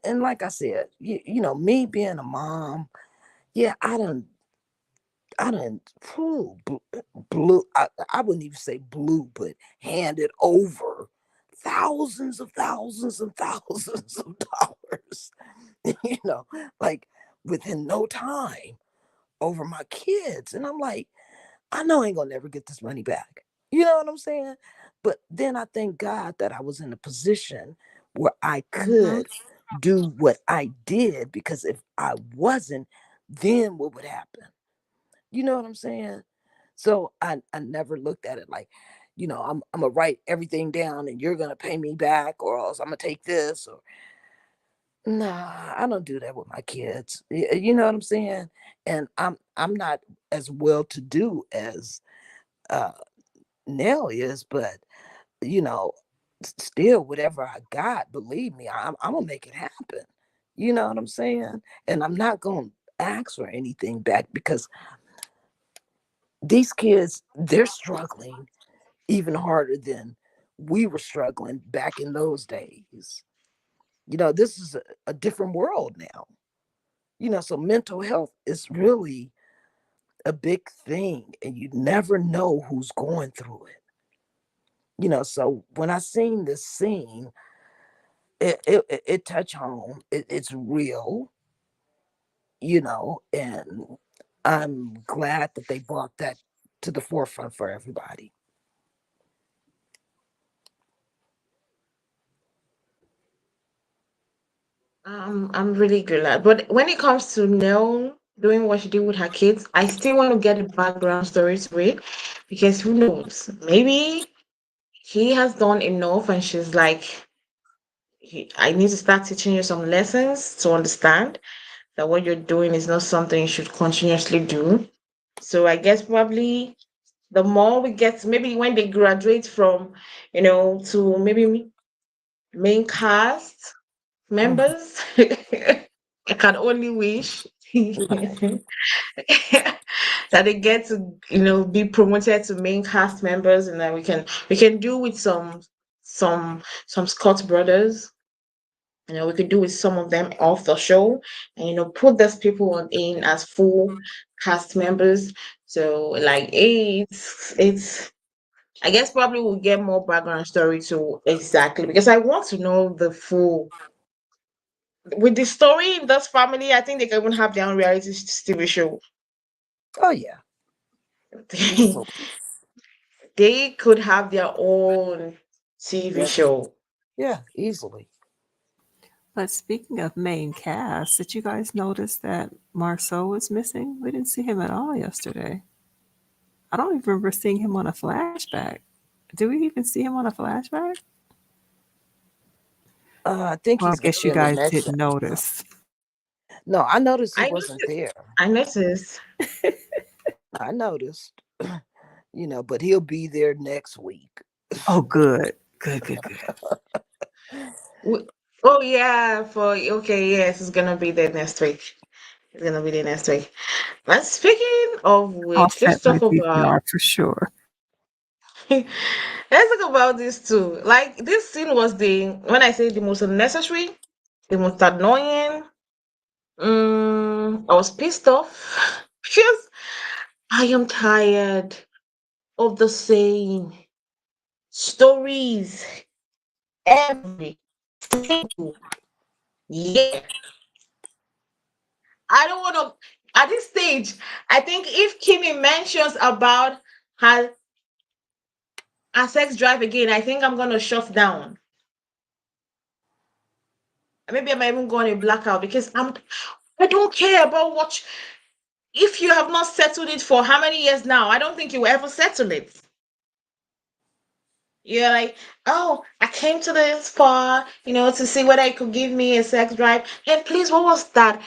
B: And like I said, me being a mom, yeah, I done blew. I wouldn't even say blue, but handed over thousands and thousands of dollars, you know, like within no time over my kids. And I'm like, I know I ain't gonna never get this money back. You know what I'm saying? But then I thank God that I was in a position where I
A: Mm-hmm.
B: could do what I did, because if I wasn't, then what would happen? You know what I'm saying? So I never looked at it like, I'm gonna write everything down and you're gonna pay me back, or else I'm gonna take this. Or nah, I don't do that with my kids. You know what I'm saying? And I'm not as well to do as uh Nell is, but you know, still whatever I got, believe me, I'm gonna make it happen. You know what I'm saying? And I'm not gonna ask for anything back because these kids, they're struggling even harder than we were struggling back in those days. This is a different world now. So mental health is really a big thing, and you never know who's going through it. So when I seen this scene, it touched home. It's real, and I'm glad that they brought that to the forefront for everybody.
A: I'm really glad. But when it comes to Nell doing what she did with her kids, I still want to get the background story to it because who knows? Maybe he has done enough and she's like, I need to start teaching you some lessons to understand that what you're doing is not something you should continuously do. So I guess probably the more we get, maybe when they graduate from, to maybe main cast
B: Mhm.
A: members, I can only wish that they get to, be promoted to main cast members, and that we can do with some Scott brothers. We could do with some of them off the show, and put those people in as full cast members. So like it's I guess probably we'll get more background story to exactly because I want to know the full with the story in this family. I think they can even have their own reality TV show.
B: Oh yeah, easily.
A: They could have their own TV
B: Yes,
A: show.
B: yeah, easily.
C: But speaking of main cast, did you guys notice that Marceau was missing? We didn't see him at all yesterday. I don't even remember seeing him on a flashback. Do we even see him on a flashback?
B: I think
C: Well, I
B: he's gonna
C: guess
B: be
C: you
B: in the
C: guys
B: next
C: didn't
B: episode.
C: notice.
B: No, I noticed he
A: I
B: wasn't
A: noticed.
B: there.
A: I noticed.
B: I noticed, but he'll be there next week.
C: Oh, good. Good, good, good.
A: W- Oh yeah, for okay, yes, it's gonna be there next week. It's gonna be there next week. But speaking of
C: I'll
A: which,
C: set
A: let's
C: my
A: talk about
C: DVR for sure.
A: let's talk about this too. Like this scene was when I say the most unnecessary, the most annoying. I was pissed off because I am tired of the same stories every single year. I don't want to. At this stage, I think if Kimmi mentions about her her sex drive again, I think I'm gonna shut down. Maybe I might even go on a blackout because I don't care about what. If you have not settled it for how many years now, I don't think you will ever settle it. You're like, oh, I came to this spa, to see whether it could give me a sex drive. And please, what was that?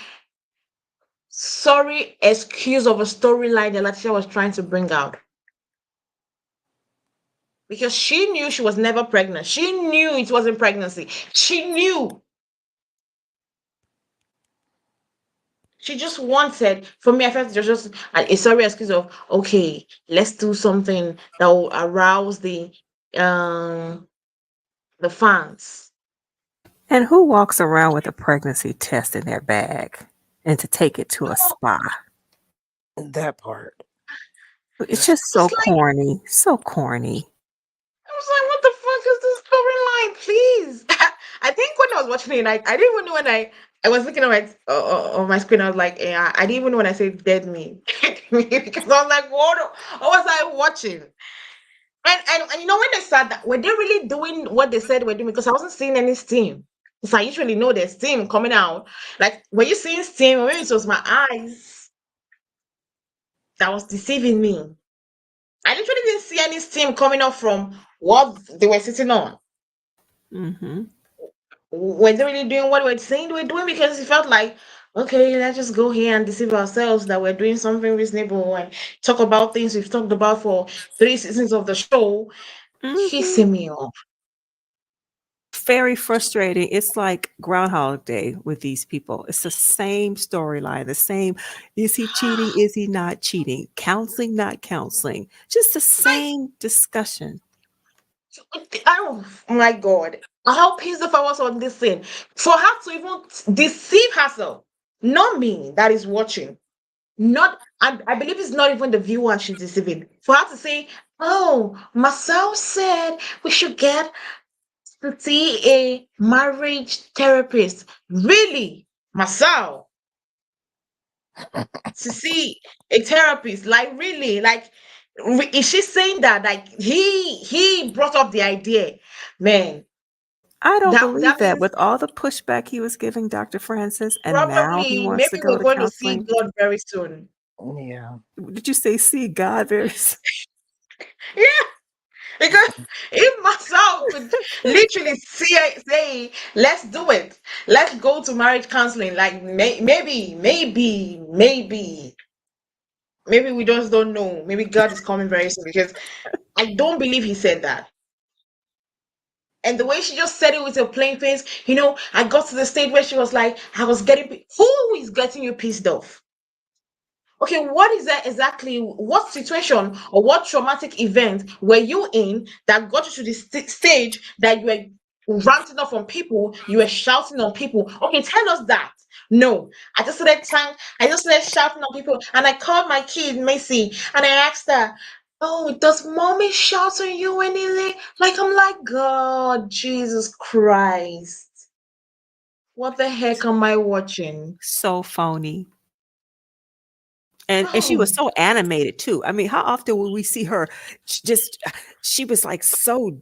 A: Sorry, excuse of a storyline that Latisha was trying to bring out. Because she knew she was never pregnant. She knew it wasn't pregnancy. She knew. She just wanted, for me, I felt it was just a sorry excuse of, okay, let's do something that will arouse um the fans.
C: And who walks around with a pregnancy test in their bag and to take it to a
A: No,
C: spa?
B: That part.
C: It's just
A: it's
C: so
A: like
C: corny. So corny.
A: I was like, what the fuck is this storyline? Please. I think when I was watching it, I didn't even know when I was looking at on my screen. I was like, yeah, I didn't even know when I said dead me because I was like, what was I watching? And when they said that, were they really doing what they said they were doing? Because I wasn't seeing any steam. Because I usually know there's steam coming out. Like, were you seeing steam? Or maybe it was my eyes that was deceiving me. I literally didn't see any steam coming up from what they were sitting on.
C: Mm-hmm.
A: Were they really doing what we're saying they were doing? Because it felt like, okay, let's just go here and deceive ourselves that we're doing something reasonable and talk about things we've talked about for 3 seasons of the show.
C: Mm-hmm.
A: Pissing me off.
C: Very frustrating. It's like Groundhog Day with these people. It's the same storyline, the same, is he cheating? Is he not cheating? Counseling, not counseling. Just the
A: Like,
C: same discussion.
A: oh my God. How pissed off I was on this thing. For her to even deceive herself. Not me that is watching. Not, I believe it's not even the viewer she's deceiving. For her to say, oh, Marcel said we should get to see a marriage therapist. Really? Marcel? To see a therapist? Like, really? Like, is she saying that? Like, he brought up the idea. Man,
C: I don't
A: that
C: believe that
A: means
C: with all the pushback he was giving Dr. Francis, and now he
A: probably
C: wants
A: maybe
C: to go
A: we're
C: to
A: going to see
C: counseling.
A: God very soon.
B: Yeah.
C: Did you say see God there?
A: Yeah, because if Marcel could literally say, let's do it, let's go to marriage counseling, like maybe we just don't know. Maybe God is coming very soon because I don't believe he said that. And the way she just said it with a plain face, I got to the state where she was like, I was getting, who is getting you pissed off? Okay, what is that exactly? What situation or what traumatic event were you in that got you to the stage that you were ranting off on people, you were shouting on people? Okay, tell us that. No, I just started shouting on people, and I called my kid Macy, and I asked her, "Oh, does mommy shout on you anything?" Like, I'm like, God, Jesus Christ, what the heck am I watching?
C: So phony. And she was
A: Oh,
C: so animated too. I mean, how often will we see her just she was like so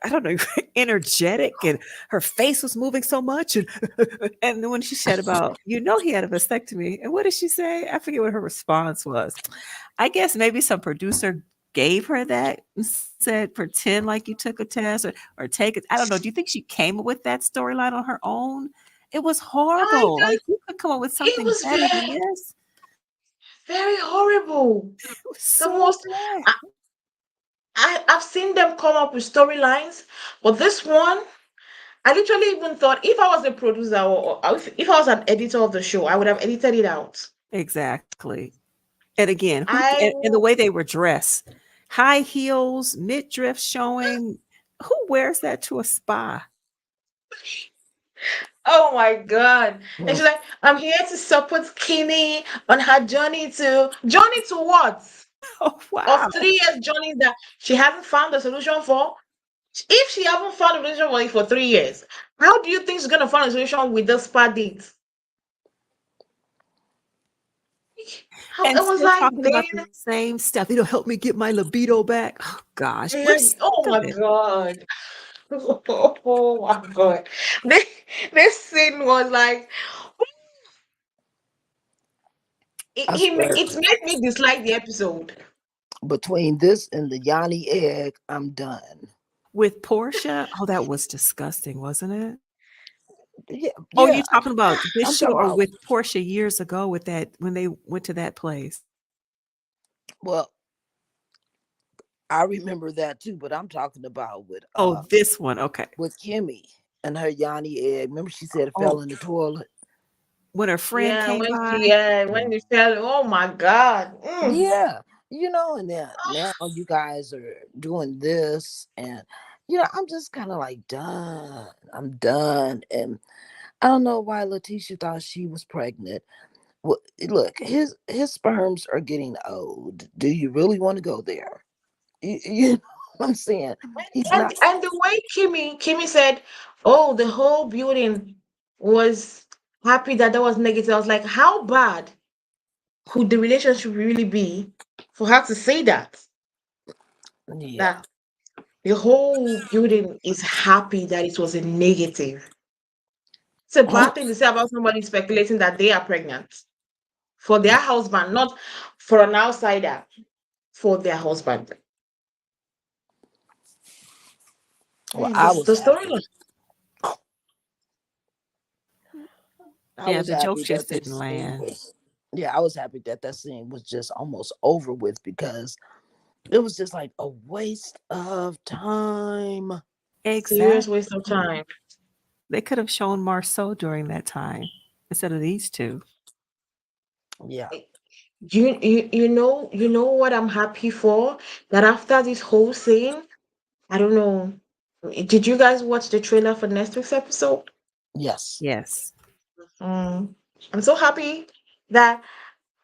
C: I don't know, energetic, and her face was moving so much, and then when she said about, he had a vasectomy, and what did she say? I forget what her response was. I guess maybe some producer gave her that and said pretend like you took a test, or take it. I don't know. Do you think she came up with that storyline on her own? It was
A: I
C: horrible. Like
A: just,
C: you could come up with
A: it
C: something
A: was
C: better than
A: very,
C: this.
A: very horrible.
C: It was
A: The
C: so
A: most,
C: bad.
A: I've seen them come up with storylines, but this one, I literally even thought if I was a producer or if I was an editor of the show, I would have edited it out.
C: Exactly. And again,
A: I,
C: and the way they were dressed, high heels, midriff showing. Who wears that to a spa?
A: oh my God. And
B: Mm.
A: she's like, I'm here to support Kimmy on her journey to what?
C: Oh
A: Of
C: wow.
A: 3 years journey that she hasn't found a solution for? If she haven't found a solution for 3 years, how do you think she's gonna find a solution with the spa date? How
C: And
A: it was
C: still
A: like,
C: talking about the same stuff. It'll help me get my libido back. Oh gosh, we're sick
A: oh
C: of
A: my
C: it.
A: God. Oh my God. This, this scene was like,
B: I swear,
A: it made me dislike the episode.
B: between this and the Yanni egg, I'm done.
C: With Portia, oh, that was disgusting, wasn't it?
B: Yeah,
C: Oh, you
B: yeah.
C: talking about this
B: I'm
C: show
B: talking
C: or
B: about.
C: with Portia years ago with that when they went to that place?
B: Well, I remember that too, but I'm talking about
C: Oh, this one. Okay.
B: with Kimmi and her Yanni egg. Remember, she said it
C: Oh,
B: fell in the toilet.
C: when her friend
A: Yeah,
C: came by.
A: when they fell, oh my God.
B: Yeah, and then now you guys are doing this, and I'm just kind of like done. I'm done, and I don't know why Letitia thought she was pregnant. Well, look, his sperms are getting old. Do you really want to go there? You know what I'm saying? He's
A: And
B: not.
A: the way Kimmy said, oh, the whole building was happy that that was negative. I was like, how bad could the relationship really be for her to say that?
B: Yeah.
A: That the whole building is happy that it was a negative. It's a bad thing to say about somebody speculating that they are pregnant for their husband, not for an outsider. for their husband.
B: Well,
A: And
B: I
A: this
B: was
A: the
B: happy.
A: storyline.
B: I
C: Yeah,
B: was
C: the jokes
B: happy
C: just
B: that
C: didn't
B: this scene
C: land.
B: was. Yeah, I was happy that that scene was just almost over with because it was just like a waste of time.
A: Serious waste of
C: Exactly.
A: time.
C: They could have shown Marceau during that time instead of these two.
B: Yeah.
A: You know what I'm happy for? That after this whole scene, I don't know. Did you guys watch the trailer for next week's episode?
B: Yes.
C: Yes.
A: Mm. I'm so happy that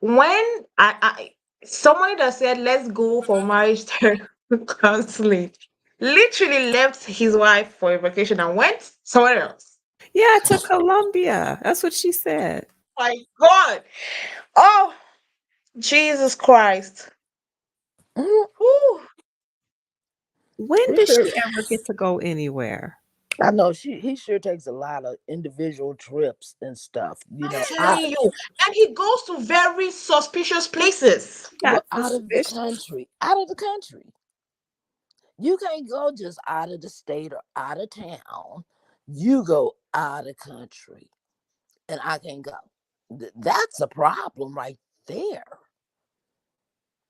A: when I somebody that said let's go for marriage counseling literally left his wife for a vacation and went somewhere else.
C: Yeah, to Colombia. That's what she said.
A: My God. Oh, Jesus Christ.
B: Mhm.
A: Whew.
C: When
B: He
C: does
B: sure.
C: she ever get to go anywhere?
B: I know he sure takes a lot of individual trips and stuff.
A: I'm
B: I
A: telling you. And he goes to very suspicious places.
B: well
C: Not
B: out of the
C: suspicious.
B: country, out of the country. You can't go just out of the state or out of town. You go out of country, and I can't go. That's a problem right there.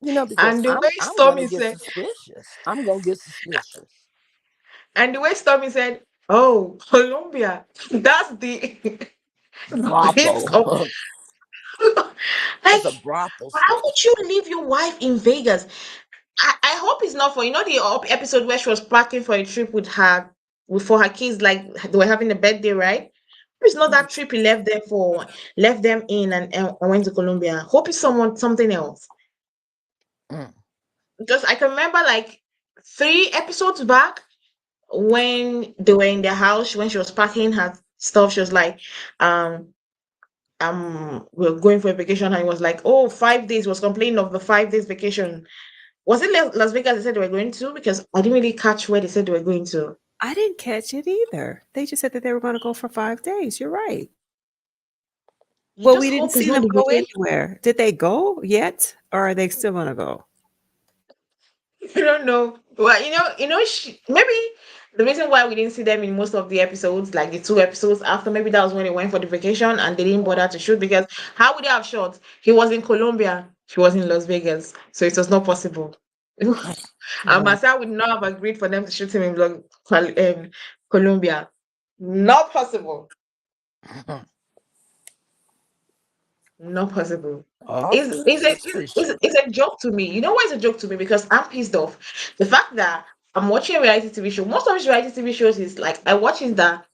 B: Because
A: And the
B: I'm
A: way
B: I'm gonna
A: Stormy
B: get
A: said,
B: suspicious. I'm gonna get suspicious.
A: and the way Stormy said, oh, Colombia, that's the bit of
B: Brothel. That's
A: like,
B: a brothel
A: why
B: state.
A: would you leave your wife in Vegas? I hope it's not for the episode where she was packing for a trip with her for her kids, like they were having a birthday, right? It's not that trip he left them for, left them in and went to Colombia. Hope it's something else.
B: Mm.
A: Because I can remember like 3 episodes back when they were in their house when she was packing her stuff, she was like, um, we're going for a vacation, and it was like, oh, 5 days. Was complaining of the 5 days vacation. Was it Las Vegas they said they were going to? Because I didn't really catch where they said they were going to.
C: I didn't catch it either. They just said that they were going to go for 5 days. You're right.
A: You
C: Well,
A: just
C: we didn't
A: hope it's
C: see
A: not
C: them
A: the
C: go
A: vacation.
C: anywhere. Did they go yet? Or are they still going to go?
A: I don't know. Well, maybe the reason why we didn't see them in most of the episodes, like the 2 episodes after, maybe that was when they went for the vacation and they didn't bother to shoot because how would they have shot? He was in Colombia, she was in Las Vegas, so it was not possible. And
B: Mm.
A: Marcel would not have agreed for them to shoot him in Colombia. Not possible. Not possible. It's,
B: Awfully
A: it's, a,
B: suspicious.
A: it's a joke to me. You know why it's a joke to me? Because I'm pissed off. The fact that I'm watching a reality TV show, most of these reality TV shows is like, I watch is that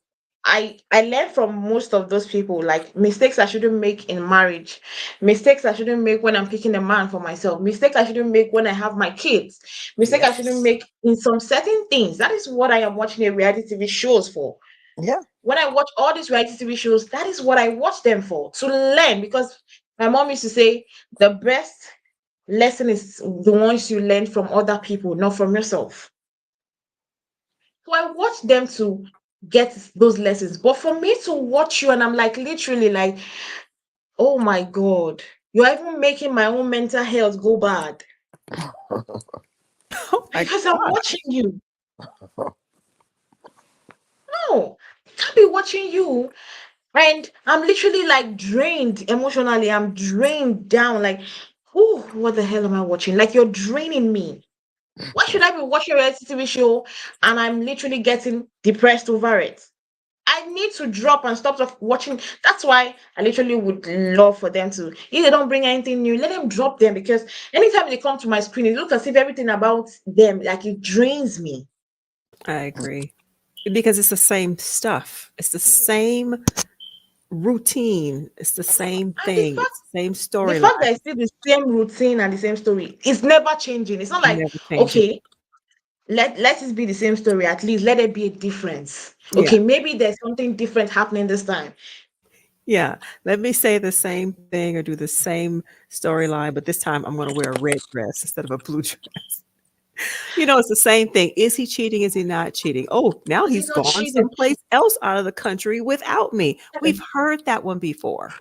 A: I learn from most of those people, like mistakes I shouldn't make in marriage, mistakes I shouldn't make when I'm picking a man for myself, mistakes I shouldn't make when I have my kids, mistake I shouldn't
B: Yes.
A: make in some certain things. That is what I am watching a reality TV shows for.
B: Yeah.
A: When I watch all these reality TV shows, that is what I watch them for, to learn. Because my mom used to say the best lesson is the ones you learn from other people, not from yourself. So I watch them to get those lessons. But for me to watch you and I'm like literally like, oh my God, you're even making my own mental health go bad
C: Oh my
A: because I'm
C: God.
A: watching you. No, I can't be watching you. And I'm literally like drained emotionally. I'm drained down. Like, who? What the hell am I watching? Like, you're draining me. Why should I be watching a reality TV show and I'm literally getting depressed over it? I need to drop and stop watching. That's why I literally would love for them to, if they don't bring anything new, let them drop them because anytime they come to my screen, it looks as if everything about them, like it drains me.
C: I agree. Because it's the same stuff. It's the same routine. It's the same
A: And the
C: thing.
A: fact,
C: It's the same
A: the fact
C: storyline.
A: that it's still the same routine and the same story, it's never changing. It's not like,
C: Never changing.
A: okay, let it be the same story. At least let it be a difference.
C: Yeah.
A: Okay, maybe there's something different happening this time.
C: Yeah. Let me say the same thing or do the same storyline, but this time I'm going to wear a red dress instead of a blue dress. It's the same thing. Is he cheating? Is he not cheating? Oh, now
A: Is it
C: he's
A: not
C: gone
A: cheating?
C: someplace else out of the country without me. We've heard that one before.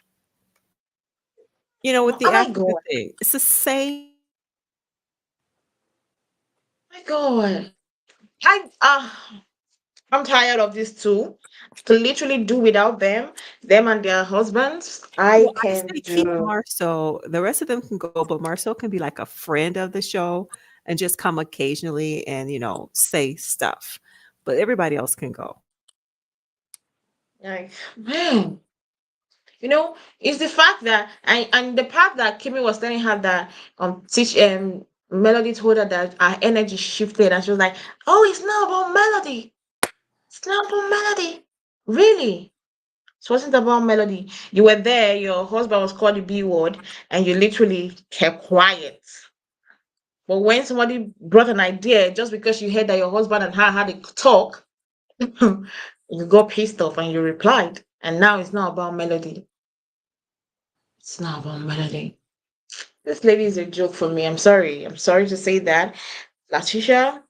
C: With
A: Oh
C: the
A: my
C: Africa
A: God.
C: thing. It's the same
A: My God. I'm tired of this too. To literally do without them and their husbands.
C: Well,
A: I
C: I
A: can
C: say keep
A: do.
C: Marceau. The rest of them can go, but Marceau can be like a friend of the show and just come occasionally and, say stuff. But everybody else can go.
A: Like, man, it's the fact that and the part that Kimmy was telling her that teach Melody told her that our energy shifted and she was like, oh, it's not about Melody. It's not about Melody. Really? It wasn't about Melody. You were there, your husband was called the B word, and you literally kept quiet. But when somebody brought an idea, just because you heard that your husband and her had a talk, you got pissed off and you replied. And now it's not about Melody. It's not about Melody. This lady is a joke for me. I'm sorry. I'm sorry to say that. Latisha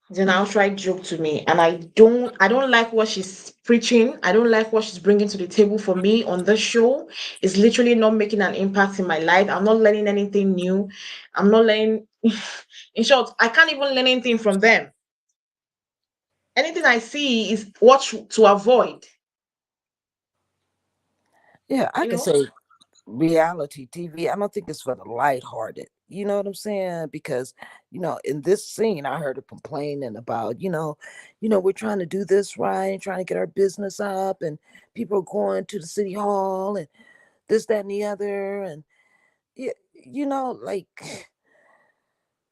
A: is an outright joke to me. And I don't like what she's preaching. I don't like what she's bringing to the table for me on this show. It's literally not making an impact in my life. I'm not learning anything new. I'm not learning in short, I can't even learn anything from them. Anything I see is what to avoid,
B: Yeah, I
A: you
B: can
A: know?
B: say reality TV. I don't think it's for the lighthearted. You know what I'm saying? Because in this scene, I heard her complaining about, we're trying to do this right, trying to get our business up, and people are going to the city hall and this, that, and the other, and like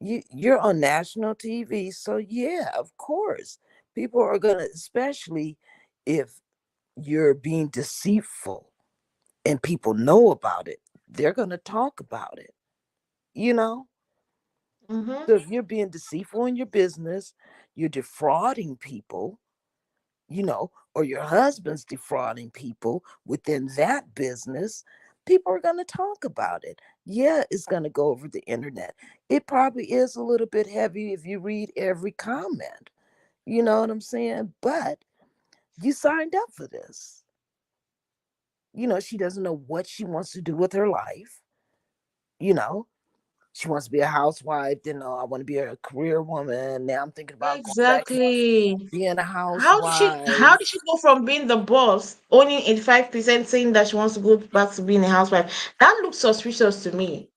B: you're on national TV, so yeah, of course, people are gonna, especially if you're being deceitful and people know about it, they're gonna talk about it. You know,
A: Mm-hmm.
B: so if you're being deceitful in your business, you're defrauding people, or your husband's defrauding people within that business, people are going to talk about it. Yeah, it's going to go over the internet. It probably is a little bit heavy if you read every comment. You know what I'm saying? But you signed up for this. She doesn't know what she wants to do with her life. You know, she wants to be a housewife. Then, oh, I want to be a career woman. Now I'm thinking about going back to
A: Exactly.
B: being a
A: How did she
B: housewife.
A: go from being the boss, owning 85%, saying that she wants to go back to being a housewife? That looks suspicious to me.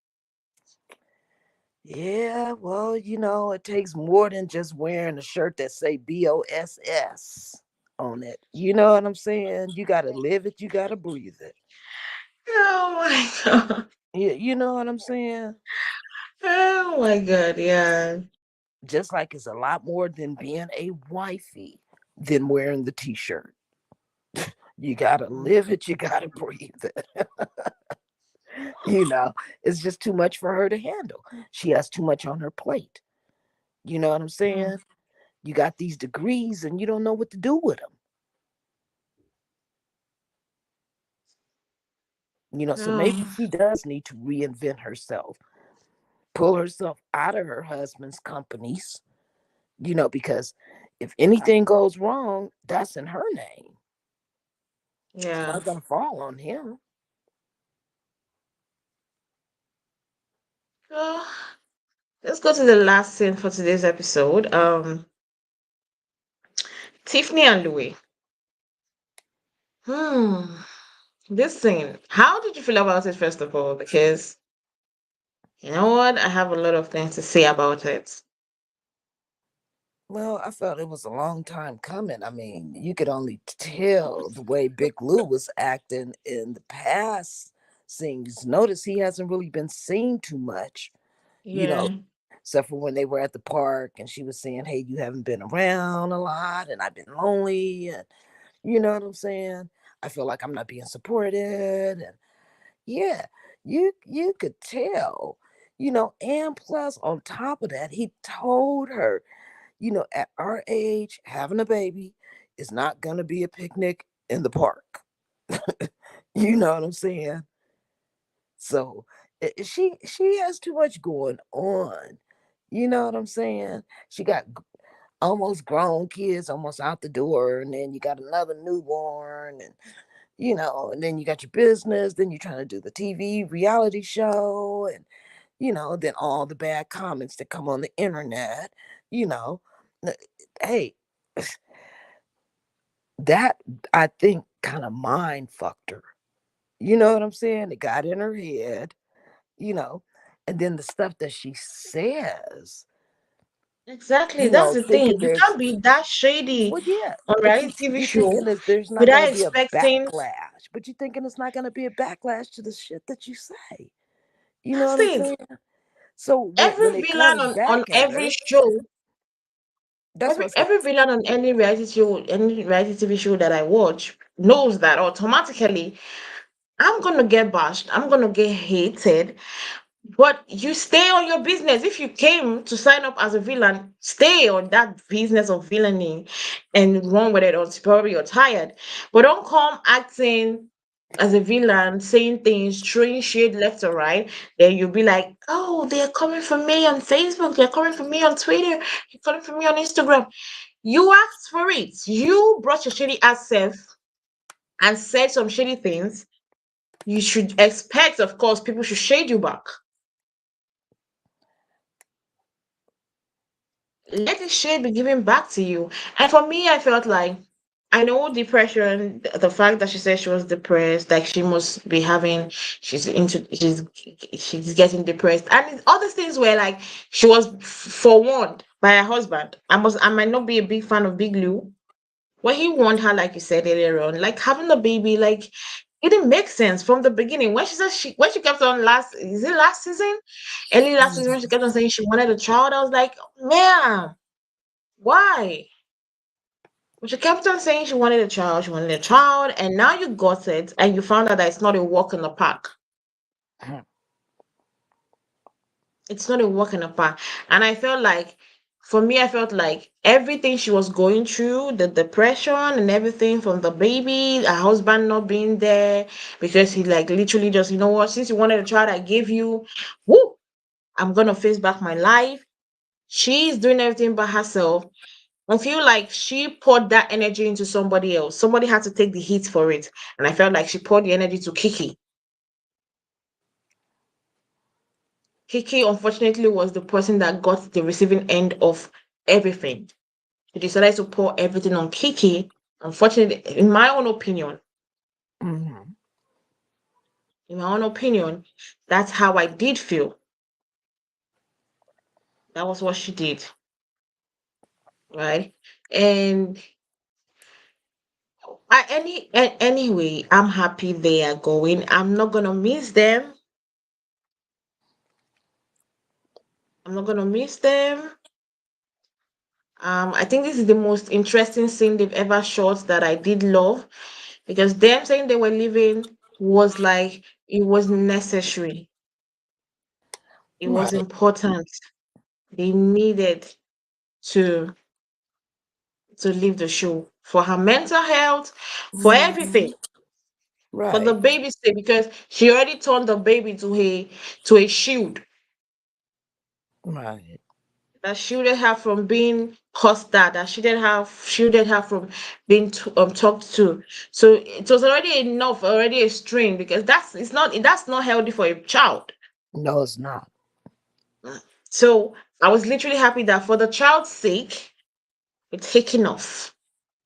B: Yeah, well, it takes more than just wearing a shirt that say BOSS on it. You know what I'm saying? You got to live it, you got to breathe it.
A: Oh my god.
B: You know what I'm saying?
A: Oh my god, yeah.
B: Just like it's a lot more than being a wifey than wearing the t-shirt. You got to live it, you got to breathe it. you know, it's just too much for her to handle. She has too much on her plate. You know what I'm
A: Mm.
B: saying? You got these degrees and you don't know what to do with them. So maybe
A: Oh,
B: she does need to reinvent herself, pull herself out of her husband's companies, because if anything goes wrong, that's in her name. It's
A: yeah.
B: not going to fall on him.
A: So let's go to the last scene for today's episode. Tiffany and Louis. Hmm. This scene. How did you feel about it, first of all? Because you know what? I have a lot of things to say about it.
B: Well, I felt it was a long time coming. I mean, you could only tell the way Big Lou was acting in the past scenes. Notice he hasn't really been seen too much, you know,
A: Yeah.
B: except for when they were at the park and she was saying, hey, you haven't been around a lot and I've been lonely. And you know what I'm saying? I feel like I'm not being supported. And yeah, you could tell, and plus on top of that, he told her, at our age, having a baby is not gonna be a picnic in the park. You know what I'm saying? So she has too much going on. You know what I'm saying? She got almost grown kids almost out the door, and then you got another newborn, and and then you got your business, then you're trying to do the TV reality show, and Then all the bad comments that come on the internet, you know. N- Hey, that I think kind of mind fucked her. You know what I'm saying? It got in her head, you know, and then the stuff that she says,
A: Exactly. That's the thing.
B: thinking
A: You
B: there's,
A: can't be that shady
B: well, yeah,
A: on
B: but
A: reality TV
B: you're
A: show
B: thinking that there's not going
A: without
B: to be a
A: expecting.
B: backlash, but you're thinking it's not going to be a backlash to the shit that you say. You know
A: That's
B: what I'm
A: it.
B: saying? So when
A: Every
B: it
A: villain
B: comes
A: on
B: back at
A: every
B: her,
A: show,
B: that's
A: every
B: what's
A: every villain on any reality TV show that I watch knows that automatically I'm gonna get bashed, I'm gonna get hated. But you stay on your business. If you came to sign up as a villain, stay on that business of villainy and run with it until probably you're tired. But don't come acting as a villain, saying things, throwing shade left or right. Then you'll be like, oh, they're coming for me on Facebook, they're coming for me on Twitter, they're coming for me on Instagram. You asked for it. You brought your shady ass self and said some shady things. You should expect, of course, people should shade you back. Let the shade be given back to you. And for me, I felt like I know depression, the fact that she said she was depressed, like she must be having, she's getting depressed, and all these things were like she was forewarned by her husband. I might not be a big fan of Big Lou. When he warned her, like you said earlier on, like having a baby, like it didn't make sense from the beginning. When she said when she kept on last season, early last season, when she kept on saying she wanted a child, I was like, man, why? But she kept on saying she wanted a child, and now you got it, and you found out that it's not a walk in the park. It's not a walk in the park. And I felt like, for me, I felt like everything she was going through, the depression and everything from the baby, her husband not being there because he like literally just, you know what, since you wanted a child, I gave you, woo, I'm gonna face back my life. She's doing everything by herself. I feel like she poured that energy into somebody else. Somebody had to take the heat for it. And I felt like she poured the energy to KeKe. KeKe, unfortunately, was the person that got the receiving end of everything. She decided to pour everything on KeKe. Unfortunately,
B: Mhm.
A: in my own opinion, that's how I did feel. That was what she did, right? And anyway, I'm happy they are going. I'm not gonna miss them. I'm not gonna miss them. I think this is the most interesting scene they've ever shot that I did love because them saying they were leaving was like it was necessary. It was
B: Right,
A: important. They needed to leave the show for her mental health, for everything,
B: mhm,
A: for the
B: right,
A: baby's sake, because she already turned the baby to a shield
B: right.
A: that shielded her from being cussed at, that shielded her from being talked to. So it was already enough, already a strain because that's not healthy for a child.
B: No, it's not.
A: So I was literally happy that for the child's sake, it's taken off.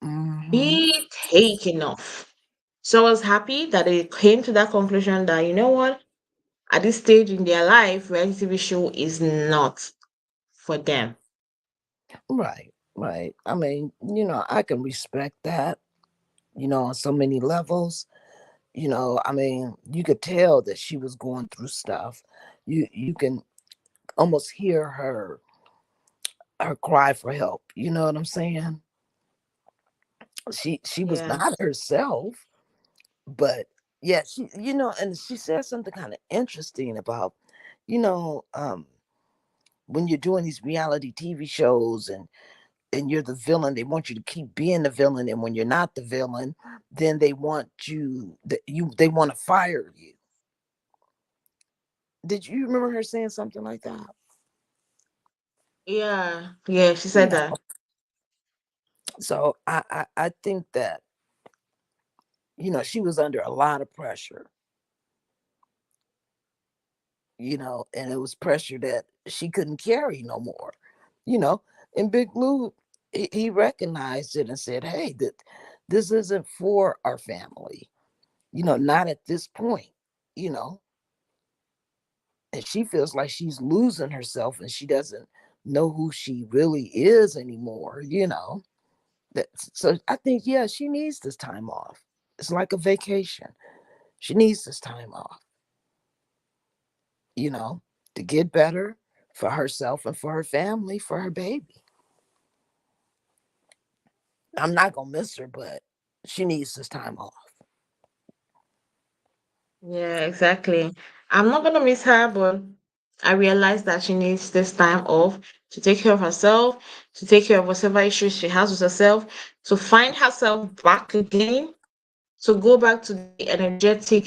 B: Hmm.
A: Be taken off. So I was happy that they came to that conclusion that you know what, at this stage in their life, reality TV show is not for them.
B: Right, right. I mean, I can respect that, on so many levels. I mean, you could tell that she was going through stuff. You can almost hear her cry for help. You know what I'm saying? She was
A: Yeah,
B: not herself, but yeah, and she said something kind of interesting about, you know, um, when you're doing these reality TV shows and you're the villain, they want you to keep being the villain, and when you're not the villain, then they want to fire you. Did you remember her saying something like that?
A: yeah, yeah. She
B: You
A: said
B: know,
A: that.
B: so I think that she was under a lot of pressure, and it was pressure that she couldn't carry no more, you know. And Big Lou, he recognized it and said, "Hey, this isn't for our family, not at this point, you know." And she feels like she's losing herself and she doesn't know who she really is anymore, So I think, yeah, she needs this time off. It's like a vacation. She needs this time off, you know, to get better for herself and for her family, for her baby. I'm not gonna miss her, but she needs this time off.
A: Yeah, exactly. I'm not gonna miss her, but I realize that she needs this time off to take care of herself, to take care of whatever issues she has with herself, to find herself back again, to go back to the energetic,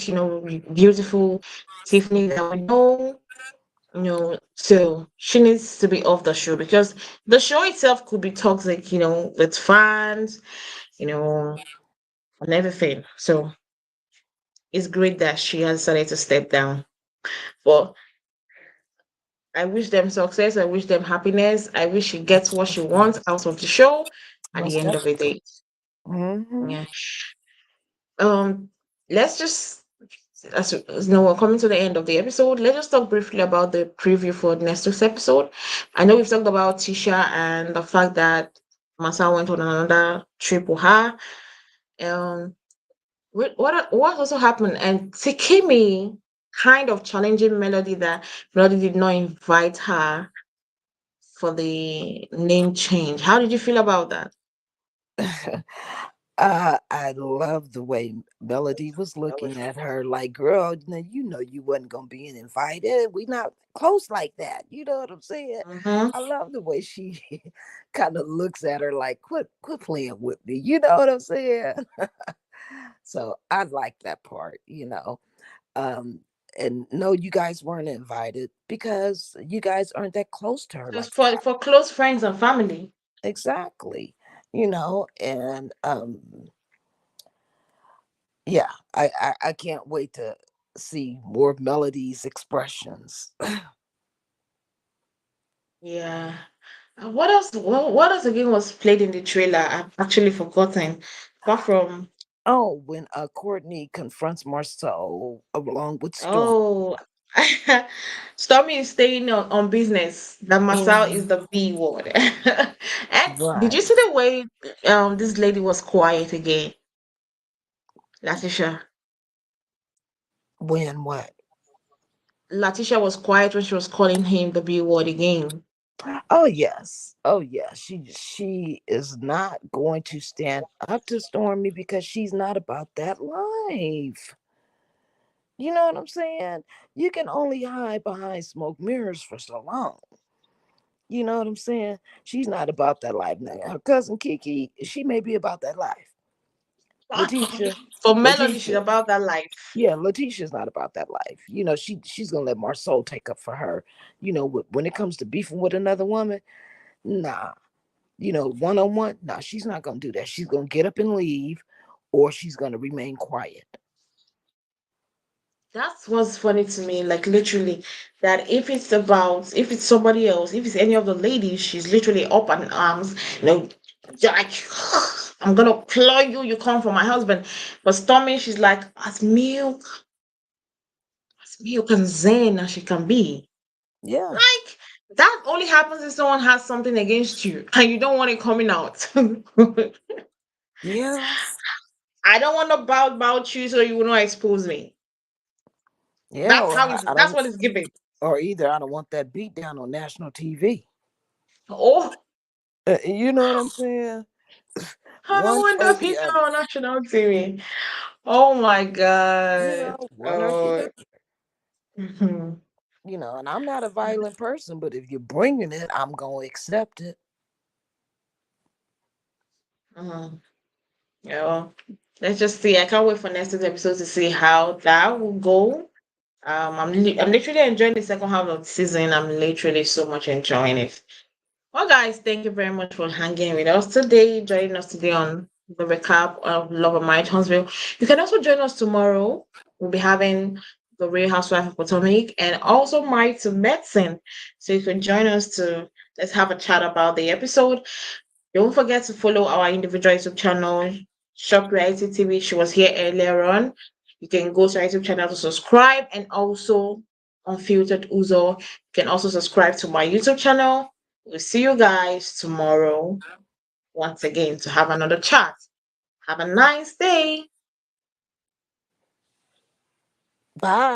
A: beautiful Tiffany that we know. So she needs to be off the show because the show itself could be toxic, with fans, you know, and everything. So it's great that she has decided to step down. But I wish them success. I wish them happiness. I wish she gets what she wants out of the show at the
B: Most
A: end of the
B: definitely.
A: day.
B: Hmm.
A: Yeah. Um, let's just as we're coming to the end of the episode, let's just talk briefly about the preview for next week's episode. I know we've talked about Tisha and the fact that Masa went on another trip with her. Um, what also happened? And Kimmi kind of challenging Melody that Melody did not invite her for the name change. How did you feel about that?
B: I love the way Melody was looking at her like, girl, you wasn't gonna be invited. We not close like that. You know what I'm saying?
A: Mm-hmm.
B: I love the way she kind of looks at her like, quit playing with me. You know what I'm saying? So I like that part. Um, and no, you guys weren't invited because you guys aren't that close to her
A: Just
B: like
A: for
B: that.
A: close friends and family.
B: Exactly. And yeah, I can't wait to see more Melody's expressions.
A: Yeah. What else? What else again was played in the trailer? I've actually forgotten. Apart from
B: Oh, when Courtney confronts Marcel along with Storm.
A: oh, Stormy is staying on business. The Masao is
B: Mhm.
A: the B word. And did you see
B: Right.
A: the way this lady was quiet again, Latisha?
B: When what?
A: Latisha was quiet when she was calling him the B word again.
B: Oh yes. Oh yes. She is not going to stand up to Stormy because she's not about that life. You know what I'm saying? You can only hide behind smoke mirrors for so long. You know what I'm saying? She's not about that life now. Her cousin KeKe, she may be about that life. Letitia,
A: For Melody, she's
B: Letitia,
A: about that life.
B: yeah, Letitia's not about that life. She's gonna let Marceau take up for her. When it comes to beefing with another woman, nah. One on one, nah. She's not gonna do that. She's gonna get up and leave, or she's gonna remain quiet.
A: That's what's funny to me, like literally, that if it's somebody else, if it's any of the ladies, she's literally up in arms, like, I'm gonna claw you, you come for my husband. But Stormy, she's like, as milk and zen as she can be.
B: Yeah,
A: Like, that only happens if someone has something against you and you don't want it coming out.
B: yeah,
A: I don't want to about you so you will not expose me.
B: yeah. Or I
A: That's
B: don't,
A: what it's giving.
B: or either I don't want that beat down on national TV.
A: Oh,
B: You know what I'm saying?
A: I don't
B: One
A: want
B: or
A: that
B: the
A: pizza
B: other.
A: on national TV. Oh my god.
B: One or the
A: Oh.
B: other.
A: Mhm.
B: And I'm not a violent person, but if you're bringing it, I'm gonna accept it.
A: Mhm. Yeah, well, let's just see. I can't wait for next week's episode to see how that will go. I'm literally enjoying the second half of the season. I'm literally so much enjoying it. Well, guys, thank you very much for hanging with us today, joining us today on the recap of Love of Marriage Huntsville. You can also join us tomorrow. We'll be having the for Real Housewife of Potomac, and also Married to Medicine. So you can join us to let's have a chat about the episode. Don't forget to follow our individual YouTube channel, Shop Reality TV. She was here earlier on. You can go to our YouTube channel to subscribe, and also Unfiltered Uzo. You can also subscribe to my YouTube channel. We'll see you guys tomorrow once again to have another chat. Have a nice day.
B: Bye.